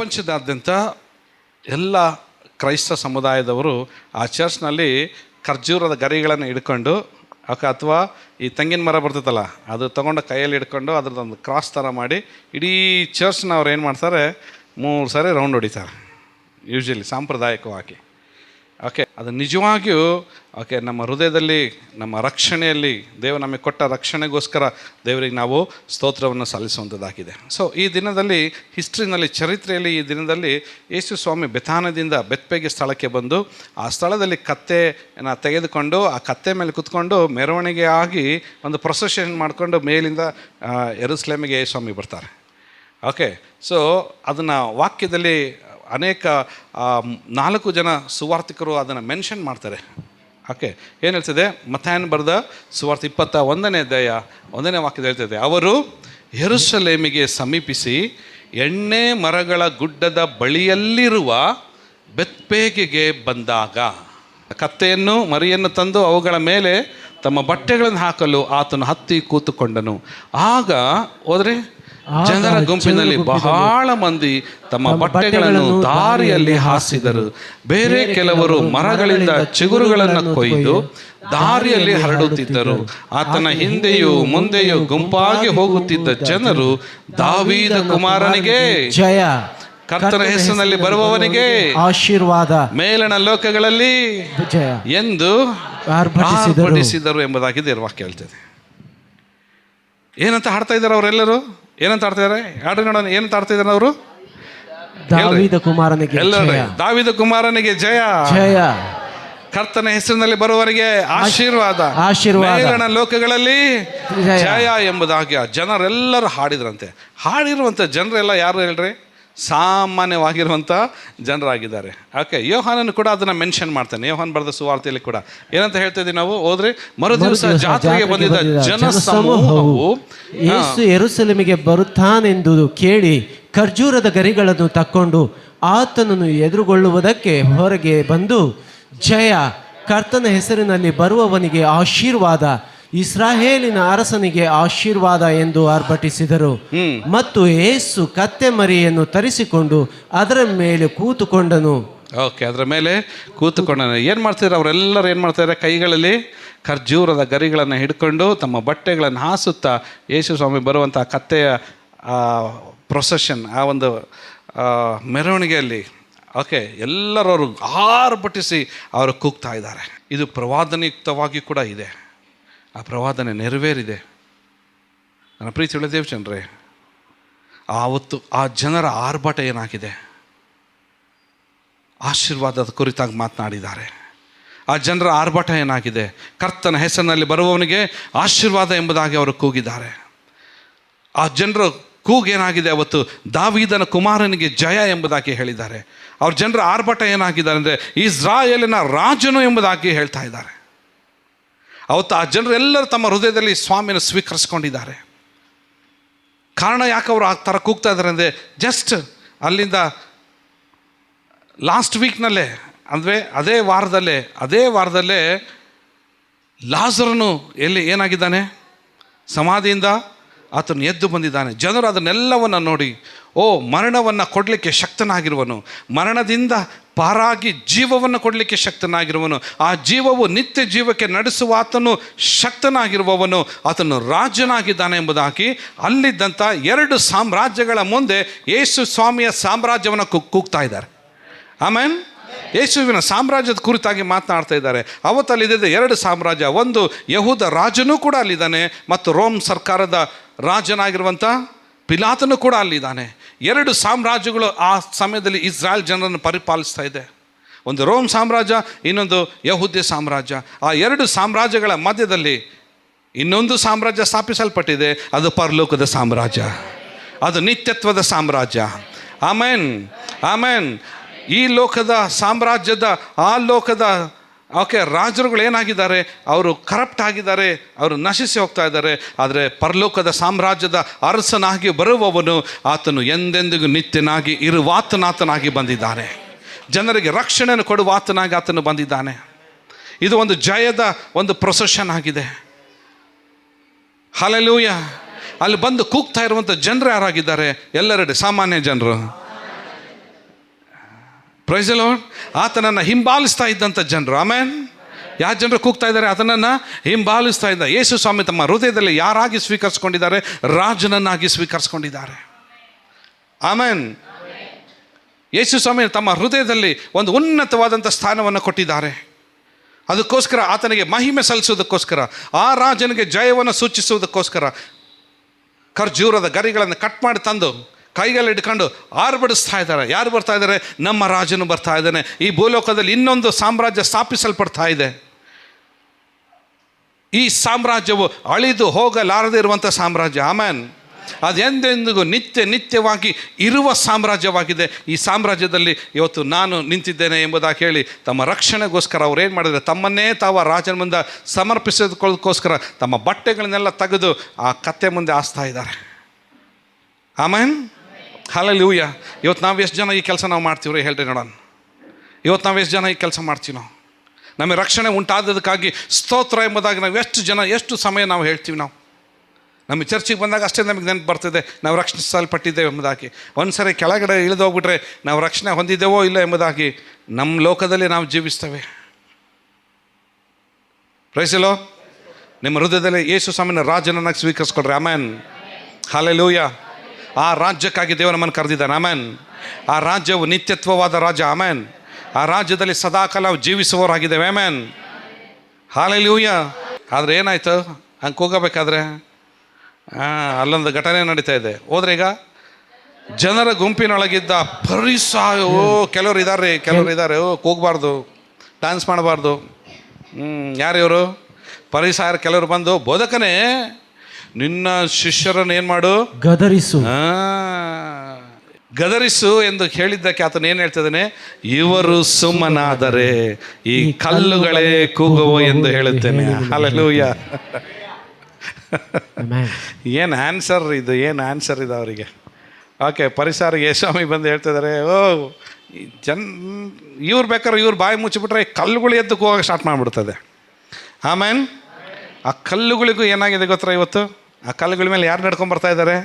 ಪ್ರಪಂಚದಾದ್ಯಂತ ಎಲ್ಲ ಕ್ರೈಸ್ತ ಸಮುದಾಯದವರು ಆ ಚರ್ಚ್ನಲ್ಲಿ ಖರ್ಜೂರದ ಗರಿಗಳನ್ನು ಹಿಡ್ಕೊಂಡು ಅಥವಾ ಈ ತೆಂಗಿನ ಮರ ಬರ್ತೈತಲ್ಲ ಅದು ತೊಗೊಂಡು ಕೈಯಲ್ಲಿ ಹಿಡ್ಕೊಂಡು ಅದ್ರದ್ದೊಂದು ಕ್ರಾಸ್ ಥರ ಮಾಡಿ ಇಡೀ ಚರ್ಚ್ನ ಅವ್ರು ಏನು ಮಾಡ್ತಾರೆ 3 ಸಾರಿ ರೌಂಡ್ ಹೊಡಿತಾರೆ ಯೂಶ್ವಲಿ ಸಾಂಪ್ರದಾಯಿಕವಾಗಿ. ಓಕೆ, ಅದು ನಿಜವಾಗಿಯೂ ಓಕೆ ನಮ್ಮ ಹೃದಯದಲ್ಲಿ ನಮ್ಮ ರಕ್ಷಣೆಯಲ್ಲಿ ದೇವರು ನಮಗೆ ಕೊಟ್ಟ ರಕ್ಷಣೆಗೋಸ್ಕರ ದೇವರಿಗೆ ನಾವು ಸ್ತೋತ್ರವನ್ನು ಸಲ್ಲಿಸುವಂಥದ್ದಾಗಿದೆ. ಸೊ ಈ ದಿನದಲ್ಲಿ ಹಿಸ್ಟ್ರಿನಲ್ಲಿ ಚರಿತ್ರೆಯಲ್ಲಿ ಈ ದಿನದಲ್ಲಿ ಯೇಸು ಸ್ವಾಮಿ ಬೆಥಾನದಿಂದ ಬೆತ್ಪೆಗೆ ಸ್ಥಳಕ್ಕೆ ಬಂದು ಆ ಸ್ಥಳದಲ್ಲಿ ಕತ್ತೆಯನ್ನು ತೆಗೆದುಕೊಂಡು ಆ ಕತ್ತೆ ಮೇಲೆ ಕುತ್ಕೊಂಡು ಮೆರವಣಿಗೆ ಆಗಿ ಒಂದು ಪ್ರೊಸೆಷನ್ ಮಾಡಿಕೊಂಡು ಮೇಲಿಂದ ಯೆರೂಸಲೇಮಿಗೆ ಯೇಸು ಸ್ವಾಮಿ ಬರ್ತಾರೆ. ಓಕೆ, ಸೊ ಅದನ್ನು ವಾಕ್ಯದಲ್ಲಿ ಅನೇಕ 4 ಜನ ಸುವಾರ್ತಿಕರು ಅದನ್ನು ಮೆನ್ಷನ್ ಮಾಡ್ತಾರೆ. ಓಕೆ, ಏನು ಹೇಳ್ತದೆ? ಮತ್ತಾಯನ ಬರೆದ ಸುವಾರ್ತೆ 21ನೇ ಅಧ್ಯಾಯ 1ನೇ ವಾಕ್ಯದ ಹೇಳ್ತದೆ, ಅವರು ಯೆರೂಸಲೇಮಿಗೆ ಸಮೀಪಿಸಿ ಎಣ್ಣೆ ಮರಗಳ ಗುಡ್ಡದ ಬಳಿಯಲ್ಲಿರುವ ಬೆತ್ಪೇಗೆಗೆ ಬಂದಾಗ ಕತ್ತೆಯನ್ನು ಮರಿಯನ್ನು ತಂದು ಅವುಗಳ ಮೇಲೆ ತಮ್ಮ ಬಟ್ಟೆಗಳನ್ನು ಹಾಕಲು ಆತನು ಹತ್ತಿ ಕೂತುಕೊಂಡನು. ಆಗ ಹೋದರೆ ಜನರ ಗುಂಪಿನಲ್ಲಿ ಬಹಳ ಮಂದಿ ತಮ್ಮ ಬಟ್ಟೆಗಳನ್ನು ದಾರಿಯಲ್ಲಿ ಹಾಸಿದರು. ಬೇರೆ ಕೆಲವರು ಮರಗಳಿಂದ ಚಿಗುರುಗಳನ್ನು ಕೊಯ್ದು ದಾರಿಯಲ್ಲಿ ಹರಡುತ್ತಿದ್ದರು. ಆತನ ಹಿಂದೆಯೂ ಮುಂದೆಯೂ ಗುಂಪಾಗಿ ಹೋಗುತ್ತಿದ್ದ ಜನರು, ದಾವೀದ ಕುಮಾರನಿಗೆ ಜಯ, ಕರ್ತನ ಹೆಸರಿನಲ್ಲಿ ಬರುವವನಿಗೆ ಆಶೀರ್ವಾದ, ಮೇಲಣ ಲೋಕಗಳಲ್ಲಿ ಜಯ ಎಂದು ಆರ್ಭಟಿಸಿದರು ಎಂಬುದಾಗಿ ದೇವರ ವಾಕ್ಯ ಹೇಳ್ತದೆ. ಏನಂತ ಹಾಡ್ತಾ ಇದ್ದಾರೆ ಅವರೆಲ್ಲರೂ? ಏನಂತ ಆಡ್ತಾ ಇದ್ದಾರೆ? ಹಾಡು ನೋಡೋಣ. ಏನಂತ ಆಡ್ತಾ ಇದ್ದಾರೆ ಅವರು? ದಾವೀದ ಕುಮಾರನಿಗೆ ದಾವೀದ ಕುಮಾರನಿಗೆ ಜಯ, ಜಯ, ಕರ್ತನ ಹೆಸರಿನಲ್ಲಿ ಬರುವವರಿಗೆ ಆಶೀರ್ವಾದ, ಮೇಲಣ ಲೋಕಗಳಲ್ಲಿ ಜಯ ಎಂಬುದಾಗಿ ಜನರೆಲ್ಲರೂ ಹಾಡಿದ್ರಂತೆ. ಹಾಡಿರುವಂಥ ಜನರೆಲ್ಲ ಯಾರು ಹೇಳ್ರಿ? ಸಾಮಾನ್ಯವಾಗಿರುವಂಥ ಜನರಾಗಿದ್ದಾರೆ. ಓಕೆ, ಯೋಹಾನನು ಕೂಡ ಅದನ್ನು ಮೆನ್ಷನ್ ಮಾಡ್ತಾನೆ. ಯೋಹಾನ್ ಬರೆದ ಸುವಾರ್ತೆಯಲ್ಲಿ ಕೂಡ ಏನಂತ ಹೇಳ್ತಾ ಇದ್ದೀವಿ ನಾವು? ಹೋದ್ರೆ ಮರುದಿವಸ ಜಾತ್ರೆಗೆ ಬಂದಿದ್ದ ಜನಸಮೂಹವು ಯೇಸು ಯೆರೂಸಲೇಮಿಗೆ ಬರುತ್ತಾನೆಂದು ಕೇಳಿ ಖರ್ಜೂರದ ಗರಿಗಳನ್ನು ತಕ್ಕೊಂಡು ಆತನನ್ನು ಎದುರುಗೊಳ್ಳುವುದಕ್ಕೆ ಹೊರಗೆ ಬಂದು, ಜಯ, ಕರ್ತನ ಹೆಸರಿನಲ್ಲಿ ಬರುವವನಿಗೆ ಆಶೀರ್ವಾದ, ಇಸ್ರಾಯೇಲಿನ ಅರಸನಿಗೆ ಆಶೀರ್ವಾದ ಎಂದು ಆರ್ಭಟಿಸಿದರು. ಮತ್ತು ಯೇಸು ಕತ್ತೆ ಮರಿಯನ್ನು ತರಿಸಿಕೊಂಡು ಅದರ ಮೇಲೆ ಕೂತುಕೊಂಡನು. ಓಕೆ, ಅದರ ಮೇಲೆ ಕೂತುಕೊಂಡನು. ಏನು ಮಾಡ್ತಿದ್ದಾರೆ ಅವರೆಲ್ಲರೂ? ಏನು ಮಾಡ್ತಾರೆ? ಕೈಗಳಲ್ಲಿ ಖರ್ಜೂರದ ಗರಿಗಳನ್ನು ಹಿಡ್ಕೊಂಡು ತಮ್ಮ ಬಟ್ಟೆಗಳನ್ನು ಹಾಸುತ್ತಾ ಯೇಸು ಸ್ವಾಮಿ ಬರುವಂಥ ಕತ್ತೆಯ ಪ್ರೊಸೆಷನ್, ಆ ಒಂದು ಮೆರವಣಿಗೆಯಲ್ಲಿ ಓಕೆ ಎಲ್ಲರವರು ಆರ್ಭಟಿಸಿ ಅವರು ಕೂಗ್ತಾ ಇದ್ದಾರೆ. ಇದು ಪ್ರವಾದನಯುಕ್ತವಾಗಿ ಕೂಡ ಇದೆ. ಆ ಪ್ರವಾದನೆ ನೆರವೇರಿದೆ. ನನ್ನ ಪ್ರೀತಿ ಉಳ್ಳ ದೇವಜನರೇ, ಆವತ್ತು ಆ ಜನರ ಆರ್ಭಟ ಏನಾಗಿದೆ? ಆಶೀರ್ವಾದದ ಕುರಿತಾಗಿ ಮಾತನಾಡಿದ್ದಾರೆ. ಆ ಜನರ ಆರ್ಭಟ ಏನಾಗಿದೆ? ಕರ್ತನ ಹೆಸರಿನಲ್ಲಿ ಬರುವವನಿಗೆ ಆಶೀರ್ವಾದ ಎಂಬುದಾಗಿ ಅವರು ಕೂಗಿದ್ದಾರೆ. ಆ ಜನರ ಕೂಗೇನಾಗಿದೆ? ಅವತ್ತು ದಾವೀದನ ಕುಮಾರನಿಗೆ ಜಯ ಎಂಬುದಾಗಿ ಹೇಳಿದ್ದಾರೆ. ಅವ್ರ ಜನರ ಆರ್ಭಟ ಏನಾಗಿದ್ದಾರೆ ಅಂದರೆ ಇಸ್ರಾಯೇಲಿನ ರಾಜನು ಎಂಬುದಾಗಿ ಹೇಳ್ತಾ ಇದ್ದಾರೆ. ಅವತ್ತು ಆ ಜನರೆಲ್ಲರೂ ತಮ್ಮ ಹೃದಯದಲ್ಲಿ ಸ್ವಾಮಿಯನ್ನು ಸ್ವೀಕರಿಸ್ಕೊಂಡಿದ್ದಾರೆ. ಕಾರಣ ಯಾಕೆ ಅವರು ಆ ಥರ ಕೂಗ್ತಾ ಇದ್ದಾರೆ ಅಂದರೆ, ಜಸ್ಟ್ ಅಲ್ಲಿಂದ ಲಾಸ್ಟ್ ವೀಕ್ನಲ್ಲೇ ಅಂದರೆ ಅದೇ ವಾರದಲ್ಲೇ ಲಾಜರನು ಏನಾಗಿದ್ದಾನೆ? ಸಮಾಧಿಯಿಂದ ಆತನು ಎದ್ದು ಬಂದಿದ್ದಾನೆ. ಜನರು ಅದನ್ನೆಲ್ಲವನ್ನು ನೋಡಿ, ಓ, ಮರಣವನ್ನು ಕೊಡಲಿಕ್ಕೆ ಶಕ್ತನಾಗಿರುವನು, ಮರಣದಿಂದ ಪಾರಾಗಿ ಜೀವವನ್ನು ಕೊಡಲಿಕ್ಕೆ ಶಕ್ತನಾಗಿರುವನು, ಆ ಜೀವವು ನಿತ್ಯ ಜೀವಕ್ಕೆ ನಡೆಸುವ ಆತನು ಶಕ್ತನಾಗಿರುವವನು, ಆತನು ರಾಜನಾಗಿದ್ದಾನೆ ಎಂಬುದಾಗಿ ಅಲ್ಲಿದ್ದಂಥ 2 ಸಾಮ್ರಾಜ್ಯಗಳ ಮುಂದೆ ಯೇಸು ಸ್ವಾಮಿಯ ಸಾಮ್ರಾಜ್ಯವನ್ನು ಕೂಗ್ತಾ ಇದ್ದಾರೆ. ಆಮೇನ್. ಯೇಸುವಿನ ಸಾಮ್ರಾಜ್ಯದ ಕುರಿತಾಗಿ ಮಾತನಾಡ್ತಾ ಇದ್ದಾರೆ. ಅವತ್ತಲ್ಲಿದ್ದ 2 ಸಾಮ್ರಾಜ್ಯ, ಒಂದು ಯಹೂದ ರಾಜನೂ ಕೂಡ ಅಲ್ಲಿದ್ದಾನೆ ಮತ್ತು ರೋಮ್ ಸರ್ಕಾರದ ರಾಜನಾಗಿರುವಂಥ ಪಿಲಾತನು ಕೂಡ ಅಲ್ಲಿದ್ದಾನೆ. 2 ಸಾಮ್ರಾಜ್ಯಗಳು ಆ ಸಮಯದಲ್ಲಿ ಇಸ್ರಾಯೇಲ್ ಜನರನ್ನು ಪರಿಪಾಲಿಸ್ತಾ ಇದೆ. ಒಂದು ರೋಮ್ ಸಾಮ್ರಾಜ್ಯ, ಇನ್ನೊಂದು ಯಹೂದ್ಯ ಸಾಮ್ರಾಜ್ಯ. ಆ 2 ಸಾಮ್ರಾಜ್ಯಗಳ ಮಧ್ಯದಲ್ಲಿ ಇನ್ನೊಂದು ಸಾಮ್ರಾಜ್ಯ ಸ್ಥಾಪಿಸಲ್ಪಟ್ಟಿದೆ. ಅದು ಪರಲೋಕದ ಸಾಮ್ರಾಜ್ಯ, ಅದು ನಿತ್ಯತ್ವದ ಸಾಮ್ರಾಜ್ಯ. ಆಮೇನ್, ಆಮೇನ್. ಈ ಲೋಕದ ಸಾಮ್ರಾಜ್ಯದ ಆ ಲೋಕದ ರಾಜರುಗಳು ಏನಾಗಿದ್ದಾರೆ? ಅವರು ಕರಪ್ಟ್ ಆಗಿದ್ದಾರೆ, ಅವರು ನಶಿಸಿ ಹೋಗ್ತಾ ಇದ್ದಾರೆ. ಆದರೆ ಪರಲೋಕದ ಸಾಮ್ರಾಜ್ಯದ ಅರಸನಾಗಿ ಬರುವವನು ಆತನು ಎಂದೆಂದಿಗೂ ನಿತ್ಯನಾಗಿ ಇರುವಾತನಾತನಾಗಿ ಬಂದಿದ್ದಾನೆ. ಜನರಿಗೆ ರಕ್ಷಣೆಯನ್ನು ಕೊಡುವ ಆತನಾಗಿ ಆತನು ಬಂದಿದ್ದಾನೆ. ಇದು ಒಂದು ಜಯದ ಒಂದು ಪ್ರೊಸೆಷನ್ ಆಗಿದೆ. ಹಲ್ಲೆಲೂಯಾ. ಅಲ್ಲಿ ಬಂದು ಕೂಗ್ತಾ ಇರುವಂಥ ಜನರು ಯಾರಾಗಿದ್ದಾರೆ? ಎಲ್ಲರೆಡೆ ಸಾಮಾನ್ಯ ಜನರು. Praise the lord. ಆತನನ್ನು ಹಿಂಬಾಲಿಸ್ತಾ ಇದ್ದಂಥ ಜನರು, ಆಮೇನ್, ಯಾವ ಜನರು ಕೂಗ್ತಾ ಇದ್ದಾರೆ, ಆತನನ್ನು ಹಿಂಬಾಲಿಸ್ತಾ ಇದ್ದ ಯೇಸು ಸ್ವಾಮಿ ತಮ್ಮ ಹೃದಯದಲ್ಲಿ ಯಾರಾಗಿ ಸ್ವೀಕರಿಸ್ಕೊಂಡಿದ್ದಾರೆ? ರಾಜನನ್ನಾಗಿ ಸ್ವೀಕರಿಸ್ಕೊಂಡಿದ್ದಾರೆ. ಆಮೇನ್. ಯೇಸು ಸ್ವಾಮಿ ತಮ್ಮ ಹೃದಯದಲ್ಲಿ ಒಂದು ಉನ್ನತವಾದಂಥ ಸ್ಥಾನವನ್ನು ಕೊಟ್ಟಿದ್ದಾರೆ. ಅದಕ್ಕೋಸ್ಕರ ಆತನಿಗೆ ಮಹಿಮೆ ಸಲ್ಲಿಸೋದಕ್ಕೋಸ್ಕರ, ಆ ರಾಜನಿಗೆ ಜಯವನ್ನು ಸೂಚಿಸುವುದಕ್ಕೋಸ್ಕರ ಖರ್ಜೂರದ ಗರಿಗಳನ್ನು ಕಟ್ ಮಾಡಿ ತಂದು ಕೈಗಳಲ್ಲಿ ಇಟ್ಕೊಂಡು ಆರ್ಭಡಿಸ್ತಾ ಇದ್ದಾರೆ. ಯಾರು ಬರ್ತಾ ಇದ್ದಾರೆ? ನಮ್ಮ ರಾಜನು ಬರ್ತಾ ಇದ್ದಾನೆ. ಈ ಭೂಲೋಕದಲ್ಲಿ ಇನ್ನೊಂದು ಸಾಮ್ರಾಜ್ಯ ಸ್ಥಾಪಿಸಲ್ಪಡ್ತಾ ಇದೆ. ಈ ಸಾಮ್ರಾಜ್ಯವು ಅಳಿದು ಹೋಗಲಾರದೇ ಇರುವಂಥ ಸಾಮ್ರಾಜ್ಯ. ಆಮೇನ್. ಅದು ಎಂದೆಂದಿಗೂ ನಿತ್ಯವಾಗಿ ಇರುವ ಸಾಮ್ರಾಜ್ಯವಾಗಿದೆ. ಈ ಸಾಮ್ರಾಜ್ಯದಲ್ಲಿ ಇವತ್ತು ನಾನು ನಿಂತಿದ್ದೇನೆ ಎಂಬುದಾಗಿ ಹೇಳಿ ತಮ್ಮ ರಕ್ಷಣೆಗೋಸ್ಕರ ಅವ್ರು ಏನು ಮಾಡಿದರೆ, ತಮ್ಮನ್ನೇ ತಾವು ರಾಜನ ಮುಂದೆ ಸಮರ್ಪಿಸೋದಕ್ಕೋಸ್ಕರ ತಮ್ಮ ಬಟ್ಟೆಗಳನ್ನೆಲ್ಲ ತೆಗೆದು ಆ ಕತ್ತೆ ಮುಂದೆ ಹಾಸ್ತಾ ಇದ್ದಾರೆ. ಆಮೇನ್. ಹಲ್ಲೆಲೂಯ. ಇವತ್ತು ನಾವು ಎಷ್ಟು ಜನ ಈ ಕೆಲಸ ನಾವು ಮಾಡ್ತೀವ್ರಿ? ಹೇಳ್ರಿ ನೋಡೋಣ. ಇವತ್ತು ನಾವು ಎಷ್ಟು ಜನ ಈ ಕೆಲಸ ಮಾಡ್ತೀವಿ? ನಾವು ನಮಗೆ ರಕ್ಷಣೆ ಉಂಟಾದದಕ್ಕಾಗಿ ಸ್ತೋತ್ರ ಎಂಬುದಾಗಿ ನಾವು ಎಷ್ಟು ಸಮಯ ನಾವು ಹೇಳ್ತೀವಿ? ನಾವು ನಮಗೆ ಚರ್ಚಿಗೆ ಬಂದಾಗ ಅಷ್ಟೇ ನಮಗೆ ನೆನಪು ಬರ್ತಿದೆ ನಾವು ರಕ್ಷಿಸಲ್ಪಟ್ಟಿದ್ದೇವೆ ಎಂಬುದಾಗಿ. ಒಂದು ಸರಿ ಕೆಳಗಡೆ ಇಳಿದು ಹೋಗ್ಬಿಟ್ರೆ ನಾವು ರಕ್ಷಣೆ ಹೊಂದಿದ್ದೇವೋ ಇಲ್ಲ ಎಂಬುದಾಗಿ ನಮ್ಮ ಲೋಕದಲ್ಲಿ ನಾವು ಜೀವಿಸ್ತೇವೆ. Price the lord. ನಿಮ್ಮ ಹೃದಯದಲ್ಲಿ ಯೇಸು ಸ್ವಾಮಿನ ರಾಜನನ್ನಾಗಿ ಸ್ವೀಕರಿಸ್ಕೊಳ್ರಿ. ಆಮೇನ್. ಹಲ್ಲೆಲೂಯ. ಆ ರಾಜ್ಯಕ್ಕಾಗಿ ದೇವರು ನಮ್ಮನ್ನು ಕರೆದಿದ್ದಾನೆ. ಆಮೇನ್. ಆ ರಾಜ್ಯವು ನಿತ್ಯತ್ವವಾದ ರಾಜ್ಯ. ಆಮೇನ್. ಆ ರಾಜ್ಯದಲ್ಲಿ ಸದಾಕಾಲ ನಾವು ಜೀವಿಸುವವರಾಗಿದ್ದೇವೆ. ಆಮೇನ್. ಹಲ್ಲೆಲೂಯ. ಆದರೆ ಏನಾಯ್ತು? ಹಂಗೆ ಹೋಗಬೇಕಾದ್ರೆ ಅಲ್ಲೊಂದು ಘಟನೆ ನಡೀತಾ ಇದೆ. ಹೋದ್ರೆ ಈಗ ಜನರ ಗುಂಪಿನೊಳಗಿದ್ದ ಪರಿಸಾಯ, ಕೆಲವರು ಇದ್ದಾರೆ, ಕೂಗಬಾರ್ದು, ಡ್ಯಾನ್ಸ್ ಮಾಡಬಾರ್ದು. ಯಾರು ಇವರು? ಪರಿಸಾಯರು ಕೆಲವರು ಬಂದು, ಬೋಧಕನೇ ನಿನ್ನ ಶಿಷ್ಯರನ್ನು ಏನು ಮಾಡು? ಗದರಿಸು ಎಂದು ಹೇಳಿದ್ದಕ್ಕೆ ಆತನು ಏನು ಹೇಳ್ತಿದ್ದಾನೆ? ಇವರು ಸುಮ್ಮನಾದರೆ ಈ ಕಲ್ಲುಗಳೇ ಕೂಗುವು ಎಂದು ಹೇಳುತ್ತೇನೆ. ಹಲ್ಲೆಲೂಯ. ಏನು ಆನ್ಸರ್ ಇದು? ಏನು ಆನ್ಸರ್ ಇದು ಅವರಿಗೆ? ಓಕೆ, ಪರಿಸರಿಗೆ ಸ್ವಾಮಿ ಬಂದು ಹೇಳ್ತಿದ್ದಾರೆ, ಇವ್ರು ಬೇಕಾದ್ರೆ ಇವ್ರು ಬಾಯಿ ಮುಚ್ಚಿಬಿಟ್ರೆ ಕಲ್ಲುಗಳು ಎದ್ದು ಹೋಗೋಕೆ ಸ್ಟಾರ್ಟ್ ಮಾಡಿಬಿಡ್ತದೆ. ಆಮೇನ್. ಆ ಕಲ್ಲುಗಳಿಗೂ ಏನಾಗಿದೆ ಗೊತ್ತಾ ಇವತ್ತು? ಆ ಕಲ್ಲುಗಳ ಮೇಲೆ ಯಾರು ನಡ್ಕೊಂಡು ಬರ್ತಾ ಇದ್ದಾರೆ?